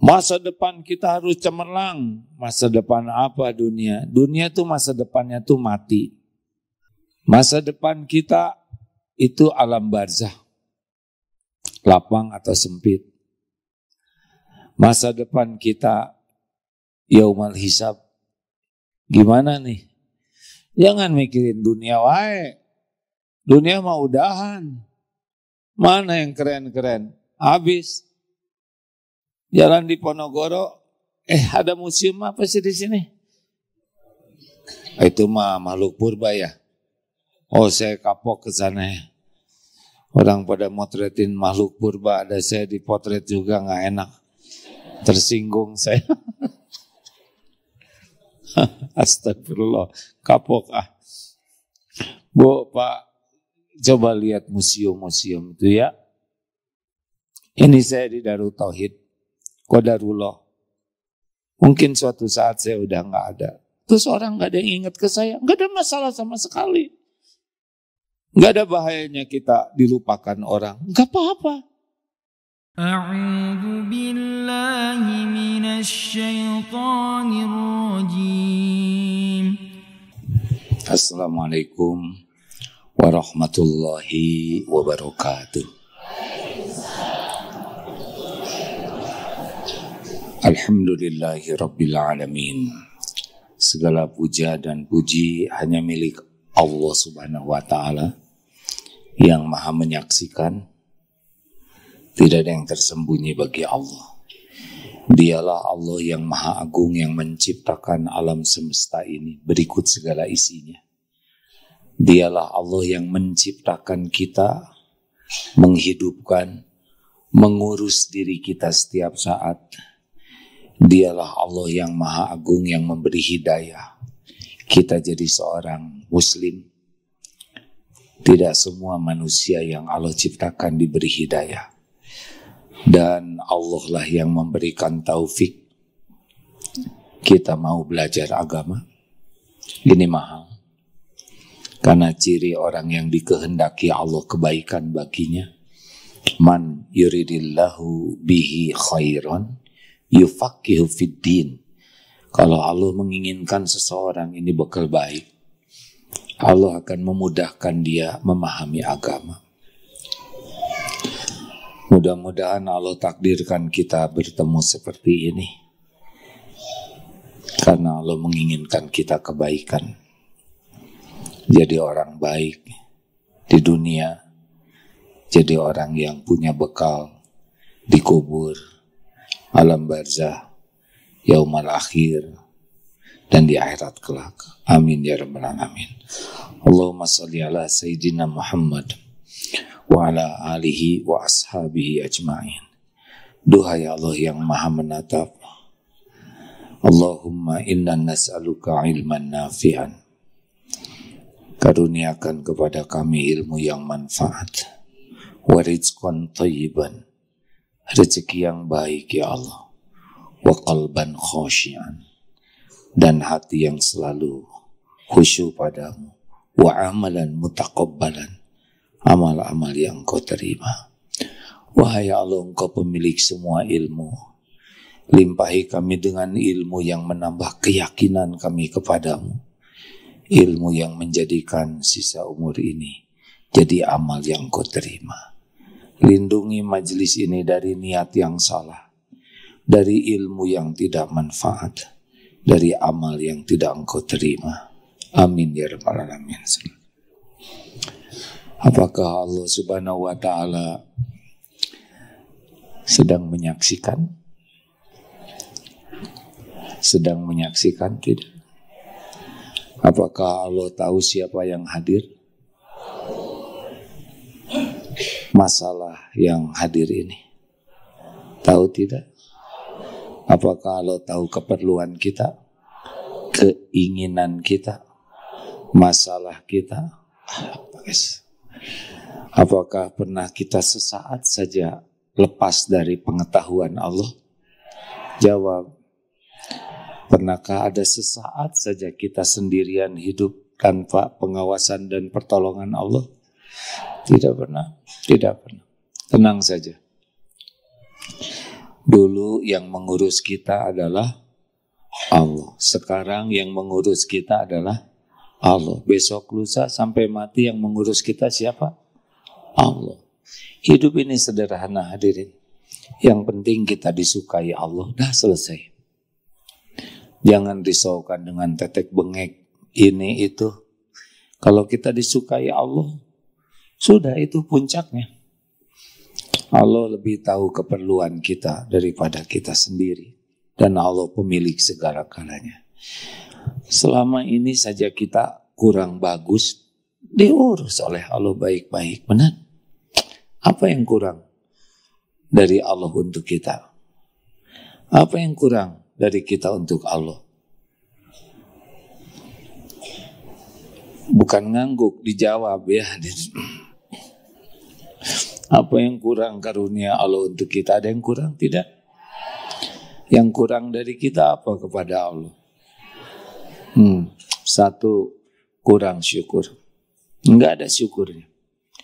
Masa depan kita harus cemerlang. Masa depan apa dunia? Dunia tuh masa depannya tuh mati. Masa depan kita itu alam barzah. Lapang atau sempit. Masa depan kita yaumal hisab. Gimana nih? Jangan mikirin dunia wae. Dunia mah udahan. Mana yang keren-keren? Habis. Jalan di Ponorogo, ada museum apa sih di sini? Itu mah makhluk purba ya. Oh, saya kapok ke sana ya. Orang pada motretin makhluk purba, ada saya dipotret juga nggak enak. Tersinggung saya. Astagfirullah, kapok ah. Bu, Pak, coba lihat museum-museum itu ya. Ini saya di Darut Tauhid. Qadarullah. Mungkin suatu saat saya udah nggak ada. Terus orang nggak ada yang ingat ke saya. Nggak ada masalah sama sekali. Nggak ada bahayanya kita dilupakan orang. Nggak apa-apa. A'udzu billahi minasy syaithanir rajim. Assalamualaikum warahmatullahi wabarakatuh. Alhamdulillahi Rabbil Alamin. Segala puja dan puji hanya milik Allah Subhanahu wa Ta'ala yang maha menyaksikan. Tidak ada yang tersembunyi bagi Allah. Dialah Allah yang maha agung yang menciptakan alam semesta ini berikut segala isinya. Dialah Allah yang menciptakan kita, menghidupkan, mengurus diri kita setiap saat. Dialah Allah yang maha agung yang memberi hidayah. Kita jadi seorang muslim. Tidak semua manusia yang Allah ciptakan diberi hidayah. Dan Allah lah yang memberikan taufik. Kita mau belajar agama. Ini mahal. Karena ciri orang yang dikehendaki Allah kebaikan baginya. Man yuridillahu bihi khairan yufaqihu fiddin. Kalau Allah menginginkan seseorang ini bekal baik, Allah akan memudahkan dia memahami agama. Mudah-mudahan Allah takdirkan kita bertemu seperti ini. Karena Allah menginginkan kita kebaikan. Jadi orang baik di dunia. Jadi orang yang punya bekal di kubur, alam barzah, yaumal akhir, dan di akhirat kelak. Amin ya rabbal alamin. Allahumma salli ala sayyidina Muhammad wa ala alihi wa ashabihi ajma'in. Duhai Allah yang maha menatap. Allahumma inna nas'aluka ilman nafi'an. Karuniakan kepada kami ilmu yang manfaat. Wa rizqan thayyiban. Rezeki yang baik ya Allah. Wa qalban khashian. Dan hati yang selalu khusyuk padamu. Wa amalan mutaqabbalan. Amal-amal yang kau terima. Wahai Allah, engkau pemilik semua ilmu. Limpahi kami dengan ilmu yang menambah keyakinan kami kepadamu. Ilmu yang menjadikan sisa umur ini jadi amal yang kau terima. Lindungi majelis ini dari niat yang salah, dari ilmu yang tidak manfaat, dari amal yang tidak engkau terima. Amin ya rabbal alamin. Apakah Allah Subhanahu wa Ta'ala sedang menyaksikan? Sedang menyaksikan tidak? Apakah Allah tahu siapa yang hadir? Masalah yang hadir ini tahu tidak? Apakah Allah tahu keperluan kita, keinginan kita, masalah kita? Apakah pernah kita sesaat saja lepas dari pengetahuan Allah? Jawab. Pernahkah ada sesaat saja kita sendirian hidup tanpa pengawasan dan pertolongan Allah? Tidak pernah, tidak pernah. Tenang saja. Dulu yang mengurus kita adalah Allah. Sekarang yang mengurus kita adalah Allah. Besok lusa sampai mati yang mengurus kita siapa? Allah. Hidup ini sederhana hadirin. Yang penting kita disukai Allah. Dah selesai. Jangan risaukan dengan tetek bengek ini itu. Kalau kita disukai Allah, sudah itu puncaknya. Allah lebih tahu keperluan kita daripada kita sendiri. Dan Allah pemilik segala-galanya. Selama ini saja kita kurang bagus, diurus oleh Allah baik-baik. Benar? Apa yang kurang dari Allah untuk kita? Apa yang kurang dari kita untuk Allah? Bukan ngangguk, dijawab ya. Apa yang kurang karunia Allah untuk kita? Ada yang kurang? Tidak. Yang kurang dari kita apa kepada Allah? Satu, kurang syukur. Enggak ada syukurnya.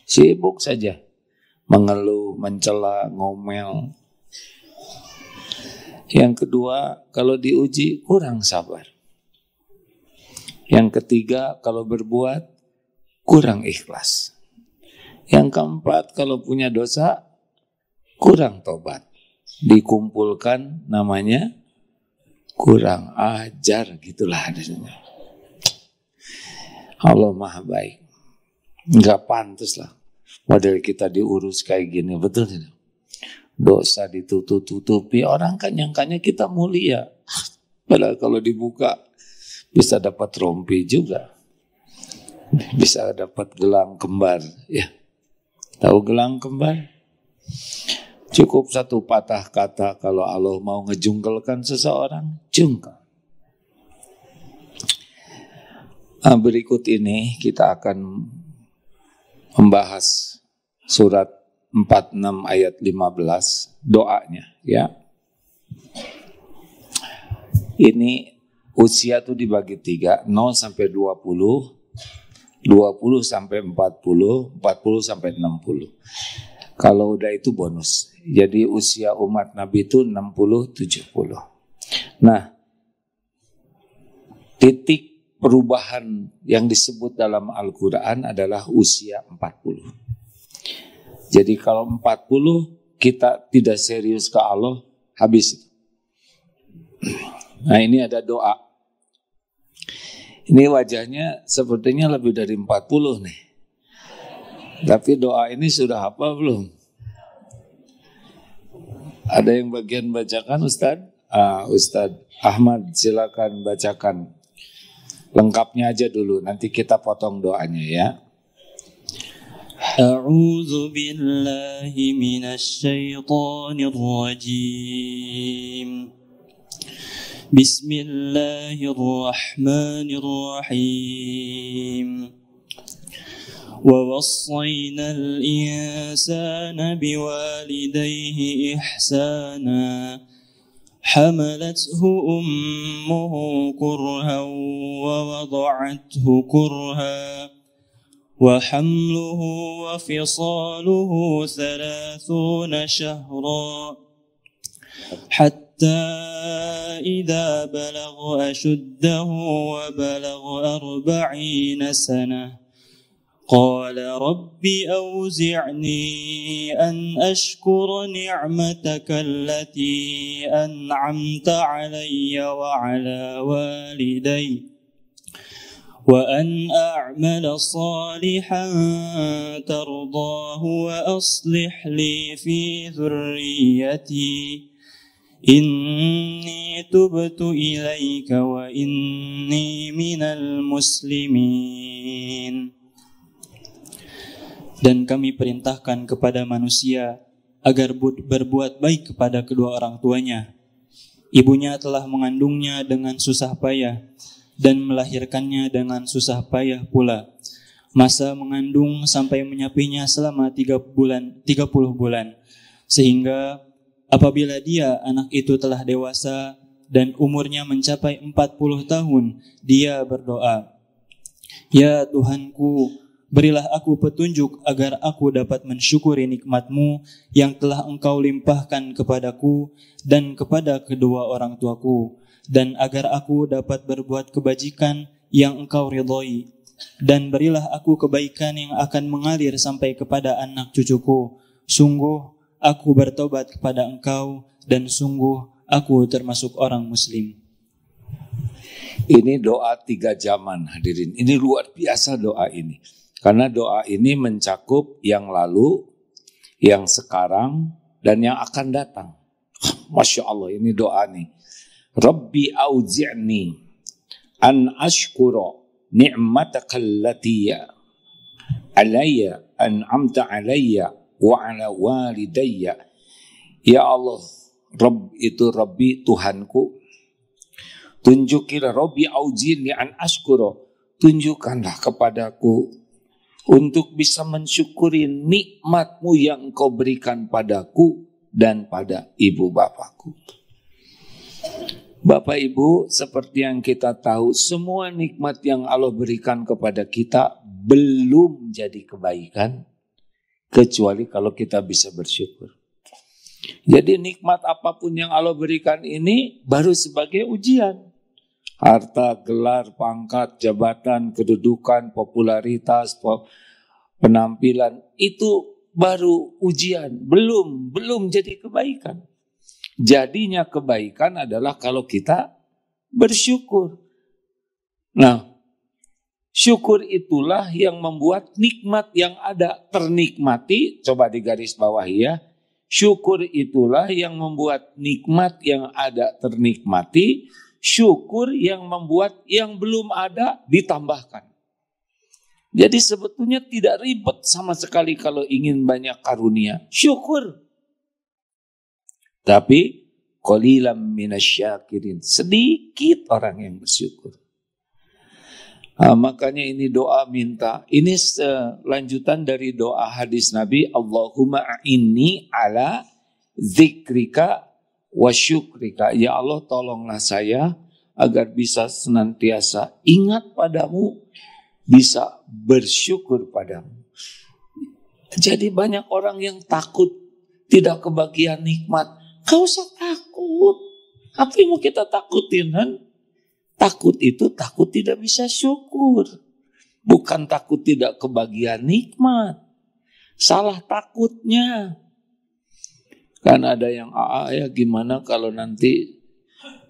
Sibuk saja. Mengeluh, mencela, ngomel. Yang kedua, kalau diuji kurang sabar. Yang ketiga, kalau berbuat kurang ikhlas. Yang keempat, kalau punya dosa kurang tobat. Dikumpulkan namanya kurang ajar, gitulah adanya. Allah Maha baik. Enggak pantas lah model kita diurus kayak gini, betul tidak? Dosa ditutup-tutupi, orang kan nyangkanya kita mulia. Padahal kalau dibuka bisa dapat rompi juga. Bisa dapat gelang kembar, ya. Tahu gelang kembar? Cukup satu patah kata kalau Allah mau ngejungkelkan seseorang, jungkel. Berikut ini kita akan membahas surat 46 ayat 15, doanya ya. Ini usia itu dibagi 3, 0 sampai 20, 20 sampai 40, 40 sampai 60. Kalau udah itu bonus. Jadi usia umat Nabi itu 60-70. Nah, titik perubahan yang disebut dalam Al-Quran adalah usia 40. Jadi kalau 40 kita tidak serius ke Allah, habis itu. Nah, ini ada doa. Ini wajahnya sepertinya lebih dari 40 nih. Tapi doa ini sudah hafal belum? Ada yang bagian bacakan Ustadz? Ustadz Ahmad silakan bacakan. Lengkapnya aja dulu, nanti kita potong doanya ya. A'udzu billahi minasy syaithanir rajim. Bismillahirrahmanirrahim. ووصينا الإنسان بوالديه إحسانا حملته أمه كرها ووضعته كرها وحمله وفصاله 30 شهرا حتى إذا بلغ أشده وبلغ 40 سنة قال رب أوزعني أن أشكر نعمتك التي أنعمت علي وعلى والدي وأن أعمل صالحا ترضاه وأصلح لي في ذريتي إني تبت إليك وإني من المسلمين. Dan kami perintahkan kepada manusia agar berbuat baik kepada kedua orang tuanya. Ibunya telah mengandungnya dengan susah payah dan melahirkannya dengan susah payah pula. Masa mengandung sampai menyapinya selama 30 bulan. Sehingga apabila dia anak itu telah dewasa dan umurnya mencapai 40 tahun, dia berdoa, "Ya Tuhanku, Berilah aku petunjuk agar aku dapat mensyukuri nikmat-Mu yang telah Engkau limpahkan kepadaku dan kepada kedua orang tuaku, dan agar aku dapat berbuat kebajikan yang Engkau ridhoi. Dan berilah aku kebaikan yang akan mengalir sampai kepada anak cucuku. Sungguh aku bertobat kepada Engkau, dan sungguh aku termasuk orang Muslim. Ini doa 3 zaman, hadirin. Ini luar biasa doa ini. Karena doa ini mencakup yang lalu, yang sekarang, dan yang akan datang. Masya Allah, ini doa nih. Rabbi auzi'ni an ashkura ni'mataka allati alayya an'amta alayya wa ala walidayya. Ya Allah, Rabb itu Rabbi, Tuhanku. Tunjukilah, Rabbi auzi'ni an ashkura. Tunjukkanlah kepadaku untuk bisa mensyukuri nikmat-Mu yang Engkau berikan padaku dan pada ibu bapakku. Bapak Ibu, seperti yang kita tahu, semua nikmat yang Allah berikan kepada kita belum jadi kebaikan, kecuali kalau kita bisa bersyukur. Jadi nikmat apapun yang Allah berikan ini baru sebagai ujian. Harta, gelar, pangkat, jabatan, kedudukan, popularitas, penampilan, itu baru ujian, belum jadi kebaikan. Jadinya kebaikan adalah kalau kita bersyukur. Nah, syukur itulah yang membuat nikmat yang ada ternikmati. Coba digaris bawahi ya. Syukur itulah yang membuat nikmat yang ada ternikmati. Syukur yang membuat yang belum ada ditambahkan. Jadi sebetulnya tidak ribet sama sekali kalau ingin banyak karunia. Syukur. Tapi qalilan minasyakirin, sedikit orang yang bersyukur. Makanya ini doa minta. Ini lanjutan dari doa hadis Nabi, Allahumma a'inni ala zikrika wa syukrika. Ya Allah, tolonglah saya agar bisa senantiasa ingat padamu, bisa bersyukur padamu. Jadi banyak orang yang takut tidak kebagian nikmat. Gak usah takut. Apa yang mau kita takutin kan? Takut itu takut tidak bisa syukur. Bukan takut tidak kebagian nikmat. Salah takutnya. Kan ada yang ya gimana kalau nanti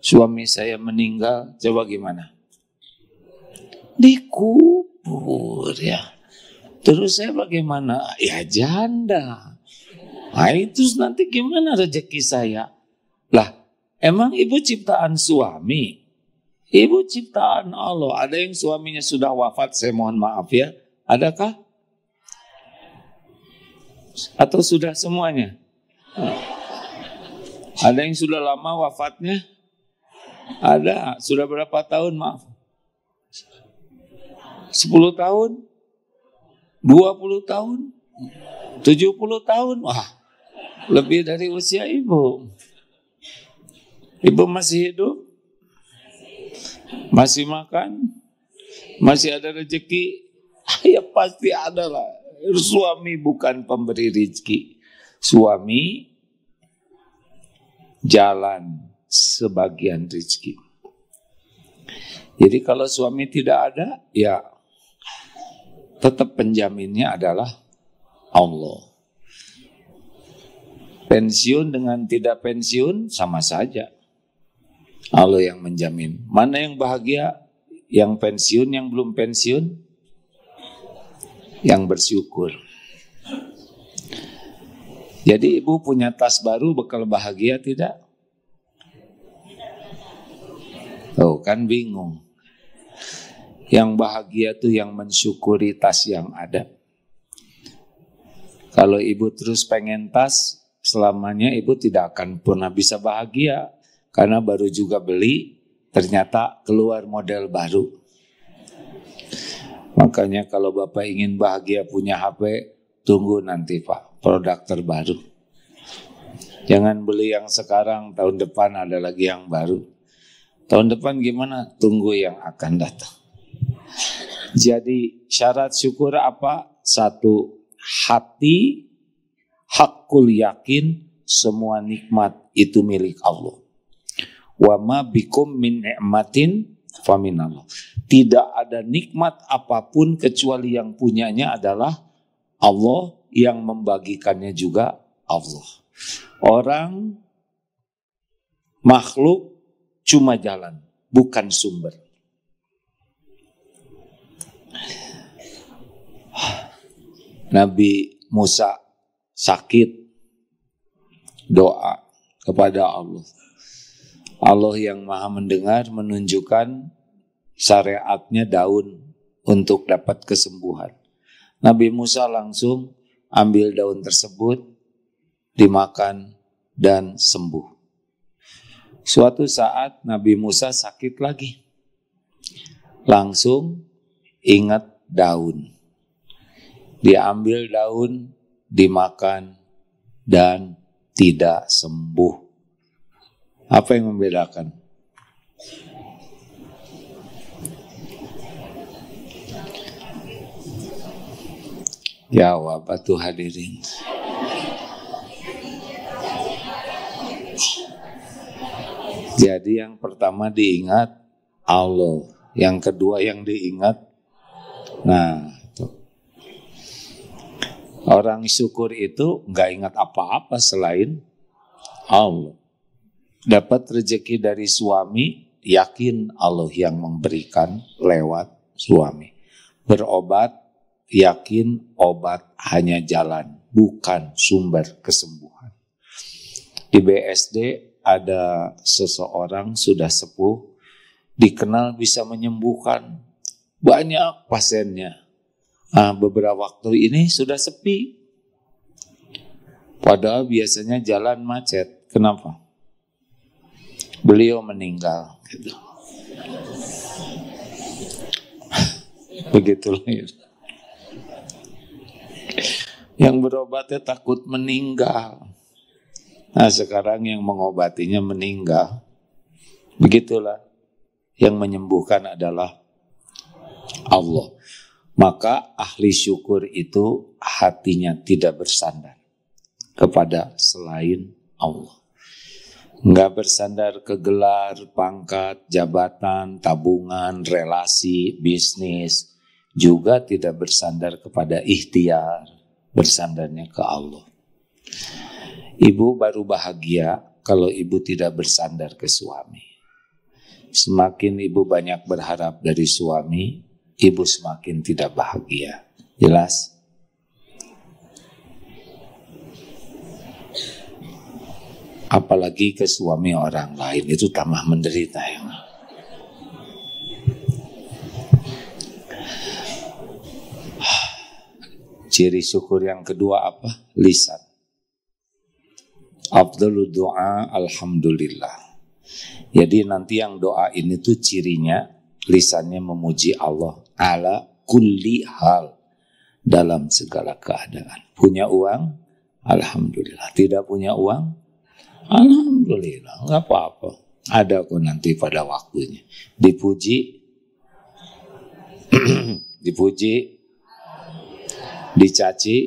suami saya meninggal, coba gimana? Dikubur ya. Terus saya bagaimana? Ya janda. Nah itu nanti gimana rezeki saya? Lah, emang ibu ciptaan suami? Ibu ciptaan Allah. Ada yang suaminya sudah wafat, saya mohon maaf ya. Adakah? Atau sudah semuanya? Ada yang sudah lama wafatnya? Ada. Sudah berapa tahun maaf? 10 tahun? 20 tahun? 70 tahun? Wah, lebih dari usia ibu. Ibu masih hidup? Masih makan? Masih ada rezeki? Ya pasti ada lah. Suami bukan pemberi rezeki. Suami jalan sebagian rezeki. Jadi kalau suami tidak ada, ya tetap penjaminnya adalah Allah. Pensiun dengan tidak pensiun sama saja. Allah yang menjamin. Mana yang bahagia? Yang pensiun, yang belum pensiun? Yang bersyukur. Jadi ibu punya tas baru, bekal bahagia tidak? Oh kan bingung. Yang bahagia itu yang mensyukuri tas yang ada. Kalau ibu terus pengen tas, selamanya ibu tidak akan pernah bisa bahagia. Karena baru juga beli, ternyata keluar model baru. Makanya kalau Bapak ingin bahagia punya HP, tunggu nanti Pak, produk terbaru. Jangan beli yang sekarang, tahun depan ada lagi yang baru. Tahun depan gimana? Tunggu yang akan datang. Jadi syarat syukur apa? Satu, hati hakul yakin semua nikmat itu milik Allah. Wa ma bikum min ni'matin faminallah. Tidak ada nikmat apapun kecuali yang punyanya adalah Allah, yang membagikannya juga Allah. Orang makhluk cuma jalan, bukan sumber. Nabi Musa sakit, doa kepada Allah. Allah yang maha mendengar menunjukkan syariatnya daun untuk dapat kesembuhan. Nabi Musa langsung ambil daun tersebut, dimakan dan sembuh. Suatu saat Nabi Musa sakit lagi. Langsung ingat daun. Diambil daun, dimakan, dan tidak sembuh. Apa yang membedakan? Jawab atuh hadirin. Jadi yang pertama diingat Allah, yang kedua yang diingat, nah orang syukur itu nggak ingat apa-apa selain Allah. Dapat rezeki dari suami, yakin Allah yang memberikan lewat suami. Berobat, yakin obat hanya jalan, bukan sumber kesembuhan. Di BSD ada seseorang sudah sepuh, dikenal bisa menyembuhkan banyak pasiennya. Beberapa waktu ini sudah sepi. Padahal biasanya jalan macet. Kenapa? Beliau meninggal. Gitu. Begitulah itu. Yang berobatnya takut meninggal. Nah sekarang yang mengobatinya meninggal. Begitulah. Yang menyembuhkan adalah Allah. Maka ahli syukur itu hatinya tidak bersandar kepada selain Allah. Enggak bersandar ke gelar, pangkat, jabatan, tabungan, relasi, bisnis. Juga tidak bersandar kepada ikhtiar, bersandarnya ke Allah. Ibu baru bahagia kalau ibu tidak bersandar ke suami. Semakin ibu banyak berharap dari suami, ibu semakin tidak bahagia. Jelas? Apalagi ke suami orang lain, itu tambah menderita ya. Ciri syukur yang kedua apa? Lisan. Afdalud doa alhamdulillah. Jadi nanti yang doa ini tuh cirinya lisannya memuji Allah ala kulli hal, dalam segala keadaan. Punya uang, alhamdulillah. Tidak punya uang, alhamdulillah, nggak apa-apa. Ada kok nanti pada waktunya. Dipuji, dipuji, dicaci,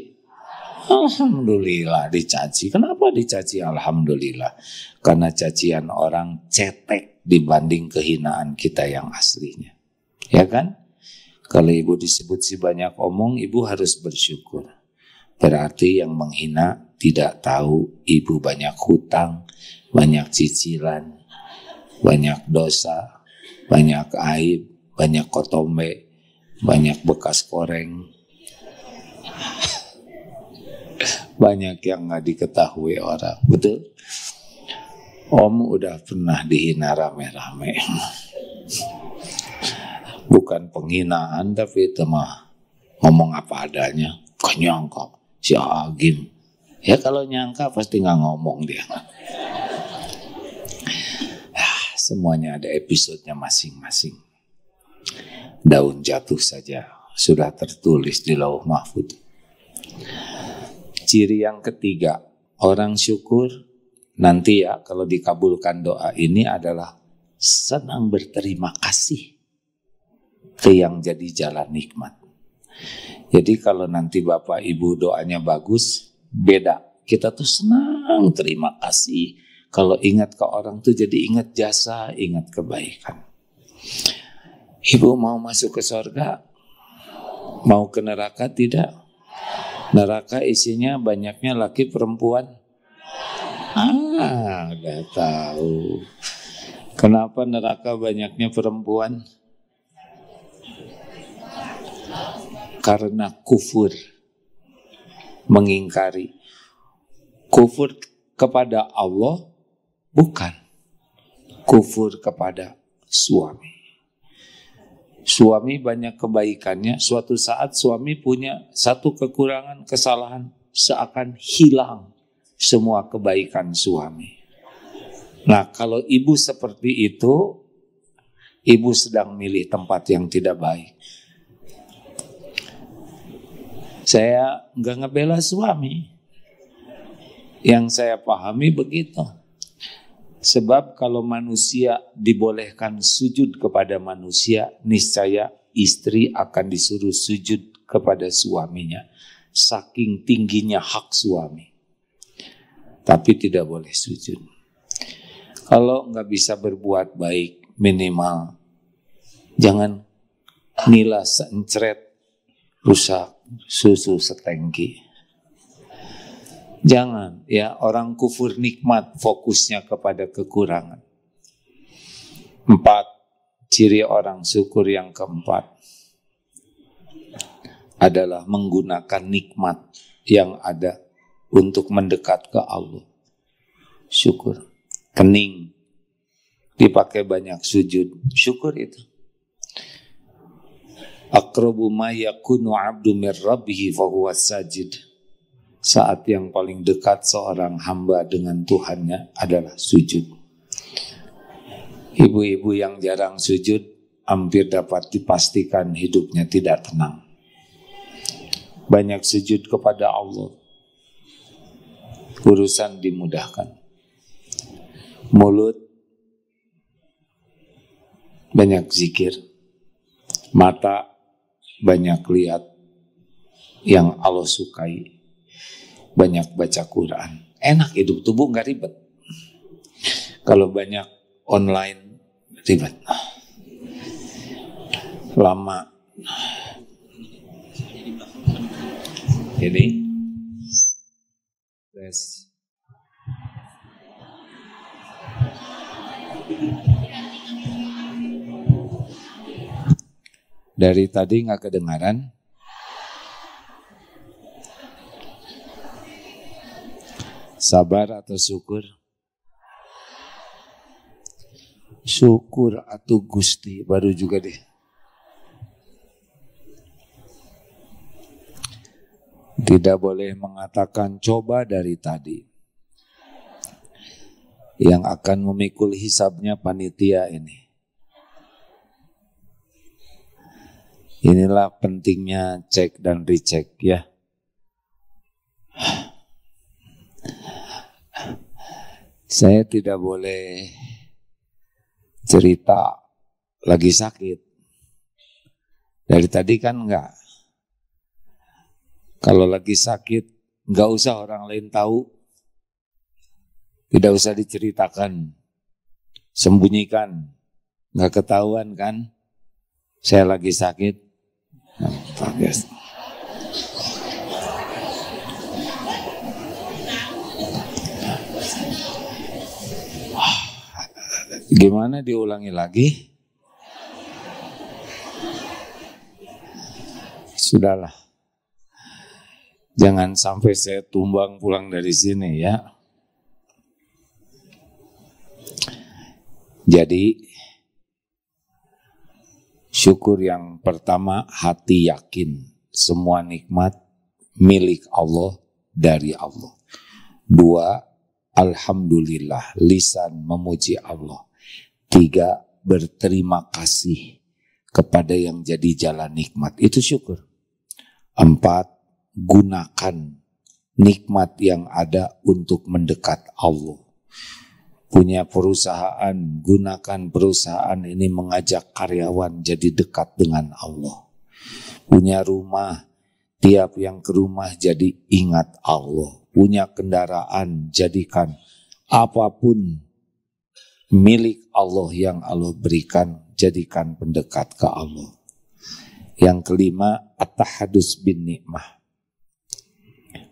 alhamdulillah dicaci. Kenapa dicaci alhamdulillah? Karena cacian orang cetek dibanding kehinaan kita yang aslinya. Ya kan? Kalau ibu disebut si banyak omong, ibu harus bersyukur. Berarti yang menghina tidak tahu ibu banyak hutang, banyak cicilan, banyak dosa, banyak aib, banyak kotombe, banyak bekas koreng. Banyak yang gak diketahui orang. Betul? Om udah pernah dihina rame-rame. Bukan penghinaan, tapi itu mah ngomong apa adanya. Kok nyangka si Agim. Ya kalau nyangka pasti gak ngomong dia. Semuanya ada episodenya masing-masing. Daun jatuh saja sudah tertulis di Lauh Mahfuz. Ciri yang ketiga, orang syukur nanti ya kalau dikabulkan doa ini adalah senang berterima kasih. ke yang jadi jalan nikmat. Jadi kalau nanti Bapak Ibu doanya bagus, beda. Kita tuh senang, terima kasih. Kalau ingat ke orang tuh jadi ingat jasa, ingat kebaikan. Ibu mau masuk ke surga? Mau ke neraka? Tidak. Neraka isinya banyaknya laki perempuan. Udah tahu. Kenapa neraka banyaknya perempuan? Karena kufur, mengingkari. Kufur kepada Allah bukan. Kufur kepada suami. Suami banyak kebaikannya, suatu saat suami punya satu kekurangan, kesalahan, seakan hilang semua kebaikan suami. Nah, kalau ibu seperti itu, ibu sedang milih tempat yang tidak baik. Saya nggak ngebela suami. Yang saya pahami begitu. Sebab kalau manusia dibolehkan sujud kepada manusia, niscaya istri akan disuruh sujud kepada suaminya. Saking tingginya hak suami. Tapi tidak boleh sujud. Kalau nggak bisa berbuat baik, minimal jangan nila seencret rusak susu setengki. Jangan ya, orang kufur nikmat fokusnya kepada kekurangan. 4, ciri orang syukur yang keempat adalah menggunakan nikmat yang ada untuk mendekat ke Allah. Syukur. Kening dipakai banyak sujud. Syukur itu. Aqrabu ma yakunu 'abdu min rabbih fa huwa sajid. Saat yang paling dekat seorang hamba dengan Tuhannya adalah sujud. Ibu-ibu yang jarang sujud hampir dapat dipastikan hidupnya tidak tenang. Banyak sujud kepada Allah, urusan dimudahkan. Mulut banyak zikir, mata banyak lihat yang Allah sukai, banyak baca Quran. Enak hidup tubuh, nggak ribet. Kalau banyak online ribet, lama. Ini tes. Dari tadi nggak kedengaran. Sabar atau syukur? Syukur atau Gusti, baru juga deh. Tidak boleh mengatakan coba dari tadi. Yang akan memikul hisabnya panitia ini. Inilah pentingnya cek dan recheck ya. Saya tidak boleh cerita lagi sakit. Dari tadi kan enggak. Kalau lagi sakit, enggak usah orang lain tahu. Tidak usah diceritakan. Sembunyikan. Enggak ketahuan kan? Saya lagi sakit. Gimana diulangi lagi? Sudahlah. Jangan sampai saya tumbang pulang dari sini ya. Jadi syukur yang pertama, hati yakin semua nikmat milik Allah, dari Allah. 2, alhamdulillah, lisan memuji Allah. 3, berterima kasih kepada yang jadi jalan nikmat. Itu syukur. 4, gunakan nikmat yang ada untuk mendekat Allah. punya perusahaan, gunakan perusahaan ini mengajak karyawan jadi dekat dengan Allah. Punya rumah, tiap yang ke rumah jadi ingat Allah. Punya kendaraan, jadikan apapun milik Allah yang Allah berikan, jadikan pendekat ke Allah. Yang kelima, at-tahadus bin nikmah.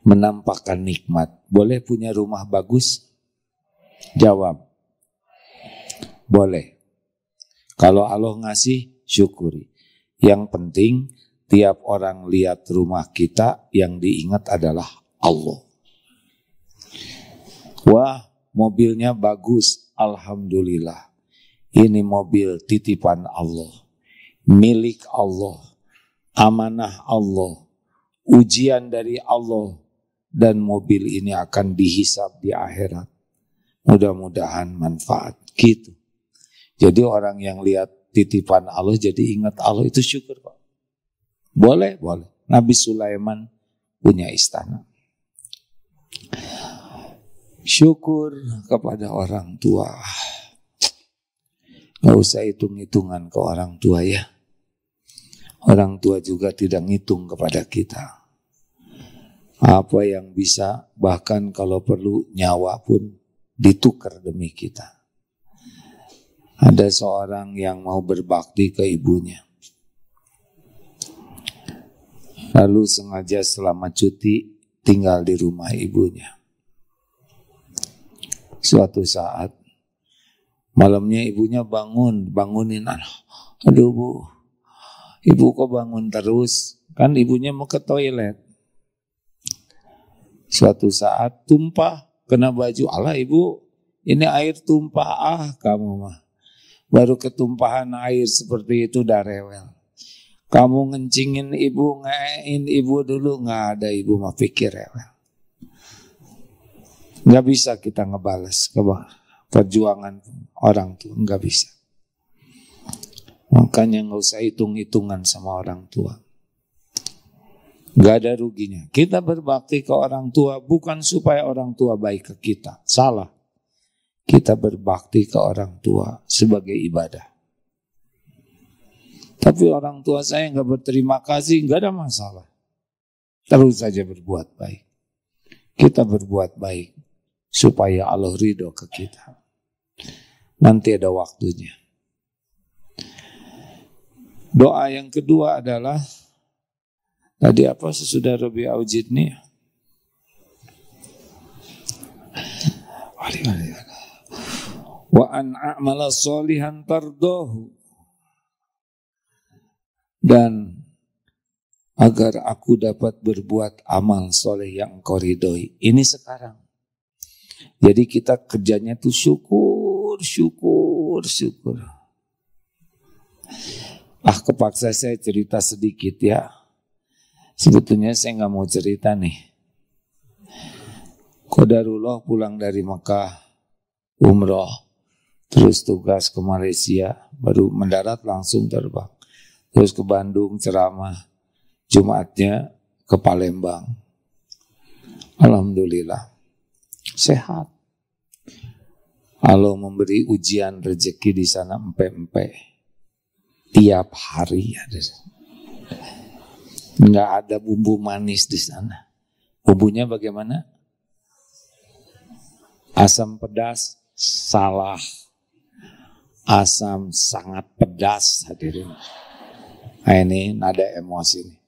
Menampakkan nikmat. Boleh punya rumah bagus? Jawab. Boleh. Kalau Allah ngasih, syukuri. Yang penting, tiap orang lihat rumah kita, yang diingat adalah Allah. Wah, mobilnya bagus. Alhamdulillah. Ini mobil titipan Allah. Milik Allah. Amanah Allah. Ujian dari Allah. Dan mobil ini akan dihisab di akhirat. Mudah-mudahan manfaat gitu. Jadi orang yang lihat titipan Allah jadi ingat Allah, itu syukur Pak. Boleh, boleh. Nabi Sulaiman punya istana. Syukur kepada orang tua. Gak usah hitung-hitungan ke orang tua ya. Orang tua juga tidak ngitung kepada kita. Apa yang bisa, bahkan kalau perlu nyawa pun ditukar demi kita. Ada seorang yang mau berbakti ke ibunya. Lalu sengaja selama cuti tinggal di rumah ibunya. Suatu saat malamnya ibunya bangunin anak. Aduh Bu, ibu kok bangun terus? Kan ibunya mau ke toilet. Suatu saat tumpah. Kena baju, Allah ibu, ini air tumpah, kamu mah. Baru ketumpahan air seperti itu udah rewel. Kamu ngencingin ibu, ngein ibu dulu, nggak ada ibu mah pikir rewel. Nggak bisa kita ngebales perjuangan orang tua, nggak bisa. Makanya nggak usah hitung-hitungan sama orang tua. Gak ada ruginya. Kita berbakti ke orang tua bukan supaya orang tua baik ke kita. Salah. Kita berbakti ke orang tua sebagai ibadah. Tapi orang tua saya gak berterima kasih, gak ada masalah. Terus saja berbuat baik. Kita berbuat baik supaya Allah ridho ke kita. Nanti ada waktunya. Doa yang kedua adalah tadi apa sesudah Rabi Aujidni? Wa an a'mala sholihan tardohu. Dan agar aku dapat berbuat amal soleh yang engkau ridhoi. Ini sekarang. Jadi kita kerjanya tuh syukur. Kepaksa saya cerita sedikit ya. Sebetulnya saya nggak mau cerita nih. Qadarullah pulang dari Mekah, umroh, terus tugas ke Malaysia, baru mendarat langsung terbang. Terus ke Bandung ceramah, Jumatnya ke Palembang. Alhamdulillah, sehat. Allah memberi ujian rezeki di sana empe-empe. Tiap hari ada. Nggak ada bumbu manis di sana. Bumbunya bagaimana? Asam pedas, salah. Asam sangat pedas hadirin. Nah, ini nada emosi nih.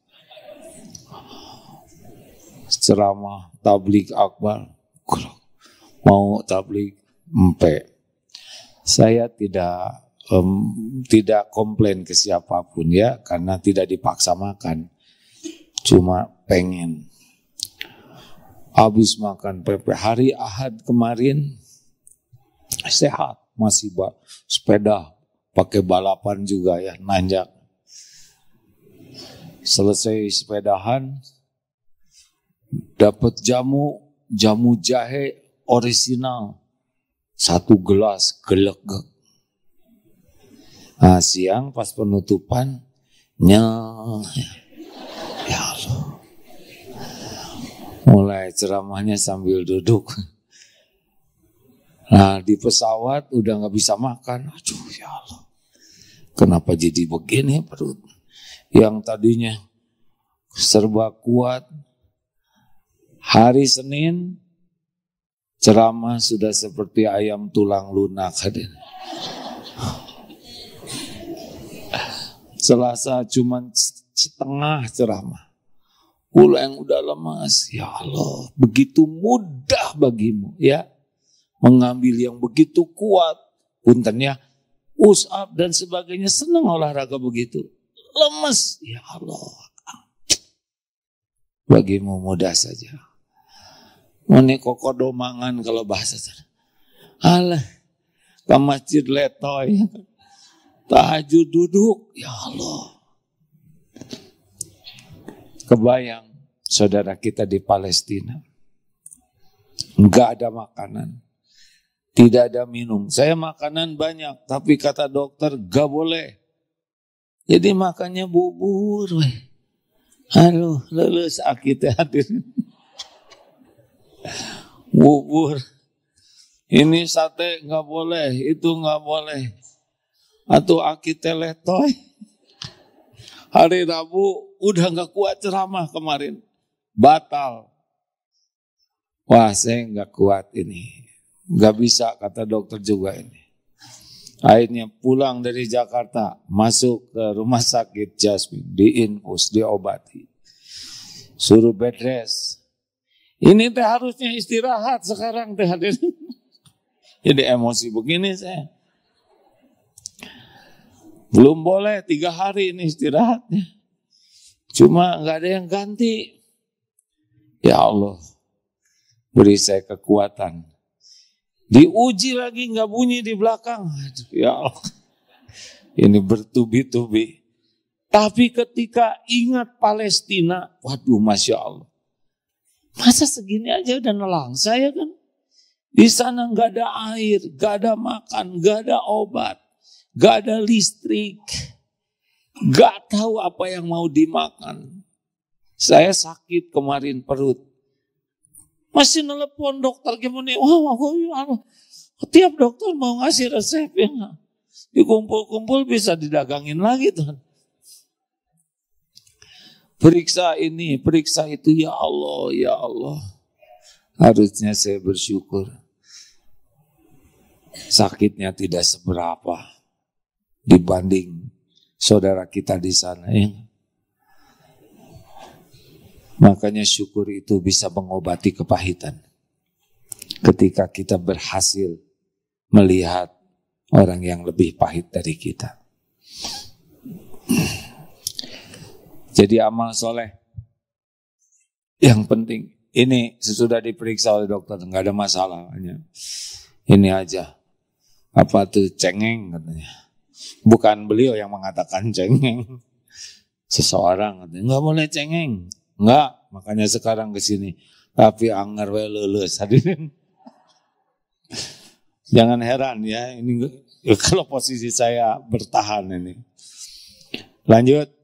Ceramah tabligh akbar, mau tabligh empe. Saya tidak komplain ke siapapun ya, karena tidak dipaksa makan. Cuma pengen. Habis makan pempek hari Ahad kemarin sehat, masih sepeda, pakai balapan juga ya, nanjak. Selesai sepedahan, dapat jamu jahe orisinal, 1 gelas gelegek. Nah, siang pas penutupan, ya Allah. Mulai ceramahnya sambil duduk. Nah di pesawat udah nggak bisa makan. Aduh ya Allah, kenapa jadi begini perut? Yang tadinya serba kuat. Hari Senin ceramah sudah seperti ayam tulang lunak. Selasa cuma setengah ceramah. Yang udah lemas. Ya Allah, begitu mudah bagimu ya mengambil yang begitu kuat. Puntennya push up dan sebagainya, senang olahraga begitu. Lemes. Ya Allah, bagimu mudah saja. Ini kokodo mangan kalau bahasa sana. Alah, ke masjid letoy. Tahajud duduk. Ya Allah. Kebayang saudara kita di Palestina. Enggak ada makanan. Tidak ada minum. Saya makanan banyak. Tapi kata dokter gak boleh. Jadi makannya bubur. Aduh, lulus sakit hati. Bubur. Ini sate gak boleh. Itu gak boleh. Atau akite letoy. Hari Rabu udah gak kuat ceramah kemarin. Batal. Wah, saya gak kuat ini. Gak bisa kata dokter juga ini. Akhirnya pulang dari Jakarta. Masuk ke rumah sakit Jasmine. Diinfus, diobati. Suruh bed rest. Ini teh harusnya istirahat sekarang teh. Jadi emosi begini saya. Belum boleh 3 hari ini istirahatnya. Cuma gak ada yang ganti. Ya Allah, beri saya kekuatan. Diuji lagi gak bunyi di belakang. Aduh, ya Allah, ini bertubi-tubi. Tapi ketika ingat Palestina, waduh Masya Allah. Masa segini aja udah nelangsa ya kan? Di sana gak ada air, gak ada makan, gak ada obat. Gak ada listrik, gak tahu apa yang mau dimakan. Saya sakit kemarin perut. Masih nelpon dokter gimana? Wah, tiap dokter mau ngasih resep ya. Dikumpul-kumpul bisa didagangin lagi tuh. Periksa ini, periksa itu, ya Allah, ya Allah. Harusnya saya bersyukur. Sakitnya tidak seberapa dibanding saudara kita di sana. Ya. Makanya syukur itu bisa mengobati kepahitan. Ketika kita berhasil melihat orang yang lebih pahit dari kita. Jadi amal soleh yang penting. Ini sesudah diperiksa oleh dokter, nggak ada masalah. Ini aja. Apa tuh cengeng katanya. Bukan beliau yang mengatakan cengeng. Seseorang katanya, nggak boleh cengeng. Nggak, makanya sekarang ke sini. Tapi anger we lulus. Hadirin. Jangan heran ya, ini kalau posisi saya bertahan ini. Lanjut.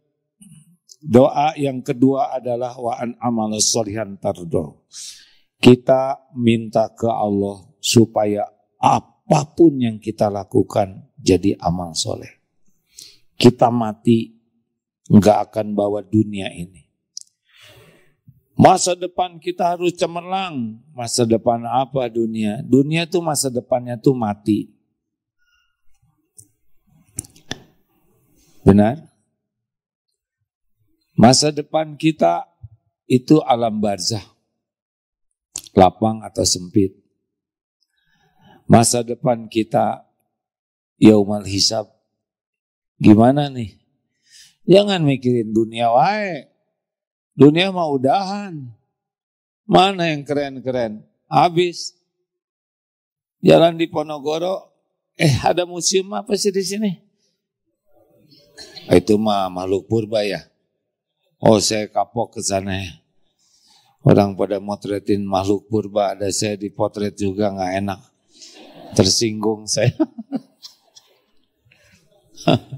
Doa yang kedua adalah wa'an amal sholihan tardo. Kita minta ke Allah supaya apapun yang kita lakukan jadi amal soleh. Kita mati nggak akan bawa dunia ini. Masa depan kita harus cemerlang. Masa depan apa dunia? Dunia tuh masa depannya tuh mati. Benar? Masa depan kita itu alam barzah. Lapang atau sempit. Masa depan kita yaumal hisab. Gimana nih? Jangan mikirin dunia wae. Dunia mau udahan. Mana yang keren-keren? Habis. Jalan di Ponorogo. Ada museum apa sih di sini? Itu mah makhluk purba ya. Oh, saya kapok ke sana ya. Orang pada motretin makhluk purba, ada saya dipotret juga nggak enak. Tersinggung saya.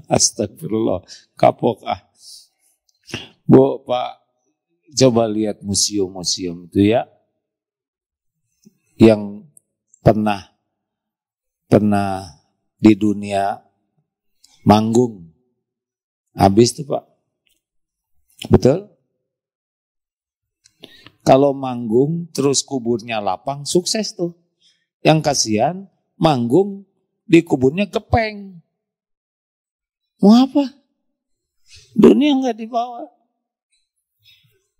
Astagfirullah, kapok ah. Bu, Pak, coba lihat museum-museum itu ya. Yang pernah pernah di dunia manggung. Habis tuh Pak. Betul? Kalau manggung terus kuburnya lapang, sukses tuh. Yang kasihan manggung di kuburnya gepeng. Mau apa? Dunia nggak dibawa.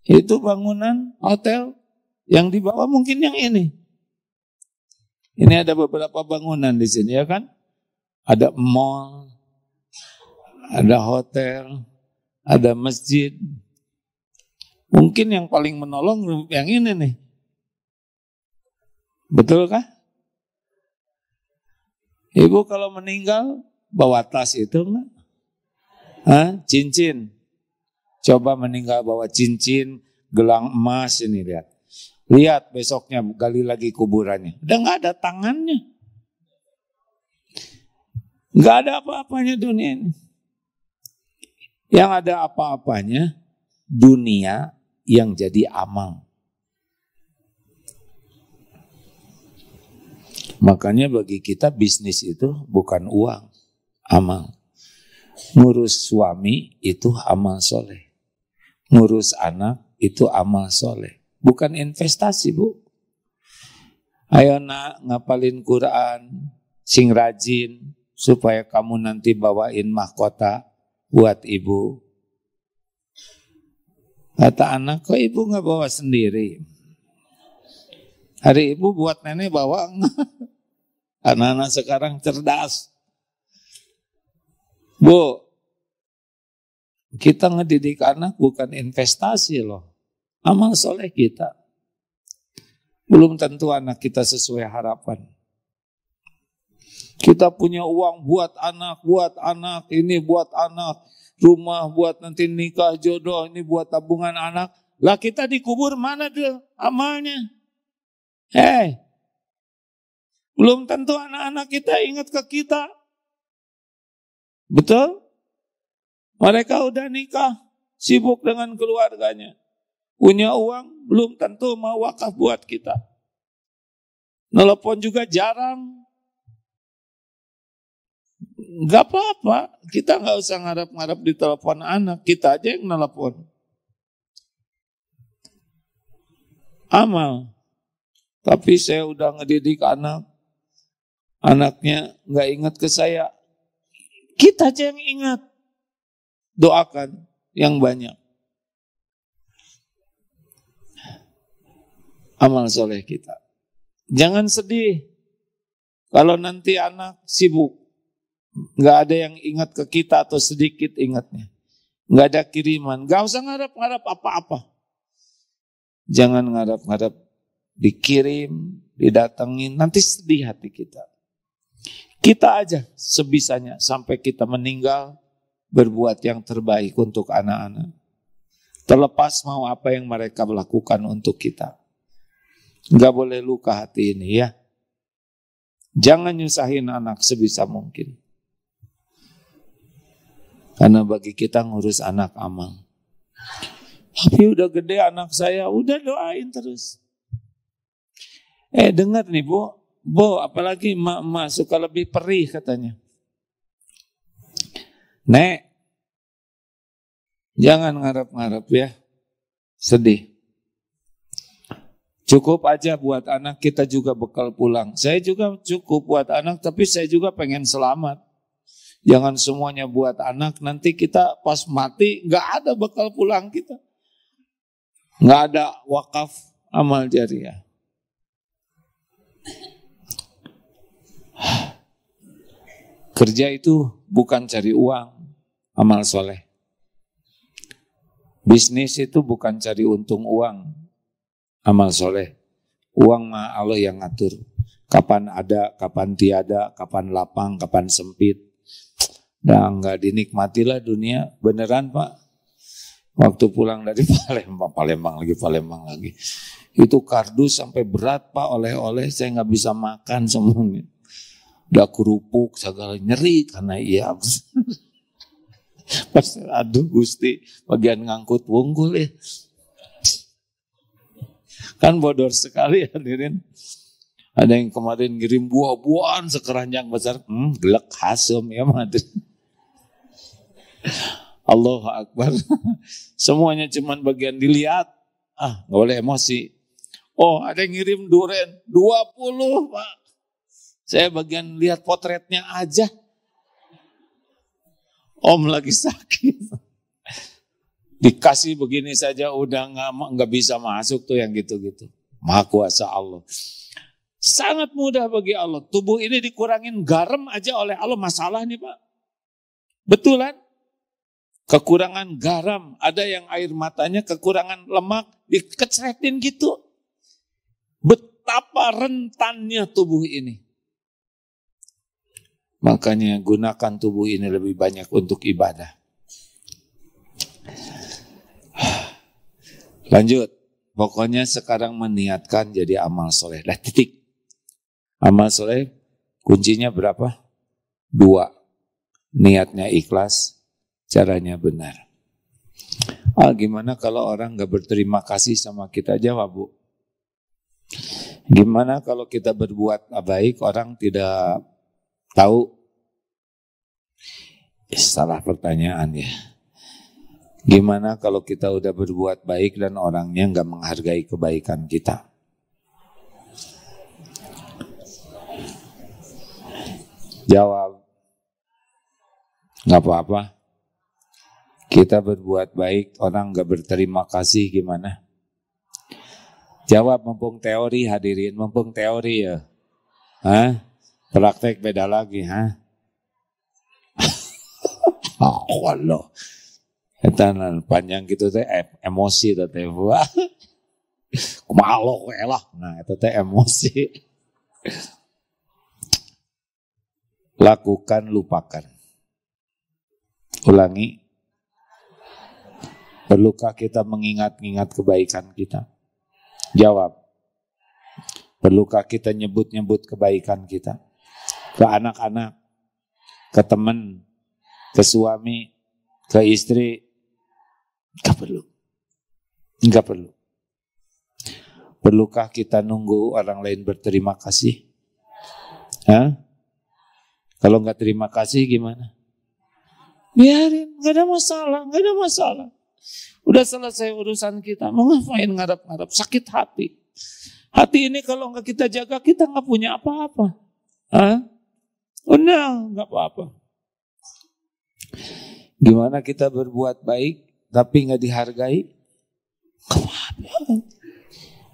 Itu bangunan hotel yang dibawa mungkin yang ini. Ini ada beberapa bangunan di sini ya kan? Ada mall, ada hotel, ada masjid. Mungkin yang paling menolong yang ini nih. Betul kah? Ibu kalau meninggal bawa tas itu enggak? Cincin. Coba meninggal bawa cincin, gelang emas ini lihat. Lihat besoknya gali lagi kuburannya. Udah nggak ada tangannya. Nggak ada apa-apanya dunia ini. Yang ada apa-apanya dunia yang jadi amal. Makanya bagi kita bisnis itu bukan uang, amal. Ngurus suami itu amal soleh. Ngurus anak itu amal soleh. Bukan investasi, Bu. Ayo nak ngapalin Quran, sing rajin, supaya kamu nanti bawain mahkota buat ibu. Kata anak, kok ibu nggak bawa sendiri? Hari ibu buat nenek bawa enggak? Anak-anak sekarang cerdas. Bu, kita ngedidik anak bukan investasi loh. Amal soleh kita. Belum tentu anak kita sesuai harapan. Kita punya uang buat anak, ini buat anak, rumah buat nanti nikah, jodoh, ini buat tabungan anak. Lah kita dikubur mana tuh amalnya? Belum tentu anak-anak kita ingat ke kita. Betul? Mereka udah nikah, sibuk dengan keluarganya. Punya uang, belum tentu mau wakaf buat kita. Nelpon juga jarang. Gak apa-apa, kita gak usah ngarap-ngarap di telepon anak, kita aja yang nelpon. Amal. Tapi saya udah ngedidik anak, anaknya gak ingat ke saya. Kita aja yang ingat. Doakan yang banyak. Amal soleh kita. Jangan sedih kalau nanti anak sibuk. Gak ada yang ingat ke kita atau sedikit ingatnya. Gak ada kiriman. Gak usah ngarap-ngarap apa-apa. Jangan ngarap-ngarap dikirim, didatengin. Nanti sedih hati kita. Kita aja sebisanya sampai kita meninggal berbuat yang terbaik untuk anak-anak. Terlepas mau apa yang mereka lakukan untuk kita. Gak boleh luka hati ini ya. Jangan nyusahin anak sebisa mungkin. Karena bagi kita ngurus anak amal. Tapi udah gede anak saya, udah doain terus. Dengar nih Bu, apalagi emak-emak suka lebih perih katanya. Nek, jangan ngarep-ngarep ya, sedih. Cukup aja buat anak, kita juga bekal pulang. Saya juga cukup buat anak, tapi saya juga pengen selamat. Jangan semuanya buat anak, nanti kita pas mati gak ada bekal pulang kita. Gak ada wakaf amal jariah. Kerja itu bukan cari uang, amal soleh. Bisnis itu bukan cari untung uang, amal soleh. Uang mah Allah yang ngatur. Kapan ada, kapan tiada, kapan lapang, kapan sempit. Dan nggak dinikmatilah dunia, beneran Pak. Waktu pulang dari Palembang lagi. Itu kardus sampai berat Pak, oleh-oleh saya nggak bisa makan semuanya. Udah kerupuk, segala nyeri karena iya. Pas aduh Gusti, bagian ngangkut wunggul ya. Kan bodor sekali hadirin. Ada yang kemarin ngirim buah-buahan sekeranjang besar. Gelek hasem ya madri. Allahu Akbar. Semuanya cuman bagian dilihat. Nggak boleh emosi. Oh, ada yang ngirim durian 20, Pak. Saya bagian lihat potretnya aja. Om lagi sakit. Dikasih begini saja udah nggak bisa masuk tuh yang gitu-gitu. Maha kuasa Allah. Sangat mudah bagi Allah. Tubuh ini dikurangin garam aja oleh Allah. Masalah nih Pak. Betulan? Kekurangan garam. Ada yang air matanya kekurangan lemak. Dikecretin gitu. Betapa rentannya tubuh ini. Makanya gunakan tubuh ini lebih banyak untuk ibadah. Lanjut. Pokoknya sekarang meniatkan jadi amal soleh. Lah titik. Amal soleh kuncinya berapa? 2. Niatnya ikhlas, caranya benar. Gimana kalau orang gak berterima kasih sama kita? Jawab Bu. Gimana kalau kita berbuat baik, orang tidak tahu? Salah pertanyaan ya. Gimana kalau kita udah berbuat baik dan orangnya gak menghargai kebaikan kita? Jawab. Gak apa-apa. Kita berbuat baik, orang gak berterima kasih gimana? Jawab mumpung teori hadirin, mumpung teori ya. Praktek beda lagi, Allah. Etanan panjang gitu teh emosi teh. Wah. Kumalo lah. Nah, itu teh emosi. Lakukan, lupakan. Ulangi. Perlukah kita mengingat-ingat kebaikan kita? Jawab. Perlukah kita nyebut-nyebut kebaikan kita? Ke anak-anak, ke teman, ke suami, ke istri? Enggak perlu. Enggak perlu. Perlukah kita nunggu orang lain berterima kasih? Kalau enggak terima kasih gimana? Biarin, enggak ada masalah, enggak ada masalah. Udah selesai urusan kita, mau ngapain ngarep-ngarep, sakit hati. Hati ini kalau enggak kita jaga, kita enggak punya apa-apa. Udah, enggak apa-apa. Gimana kita berbuat baik, tapi enggak dihargai? Enggak apa-apa.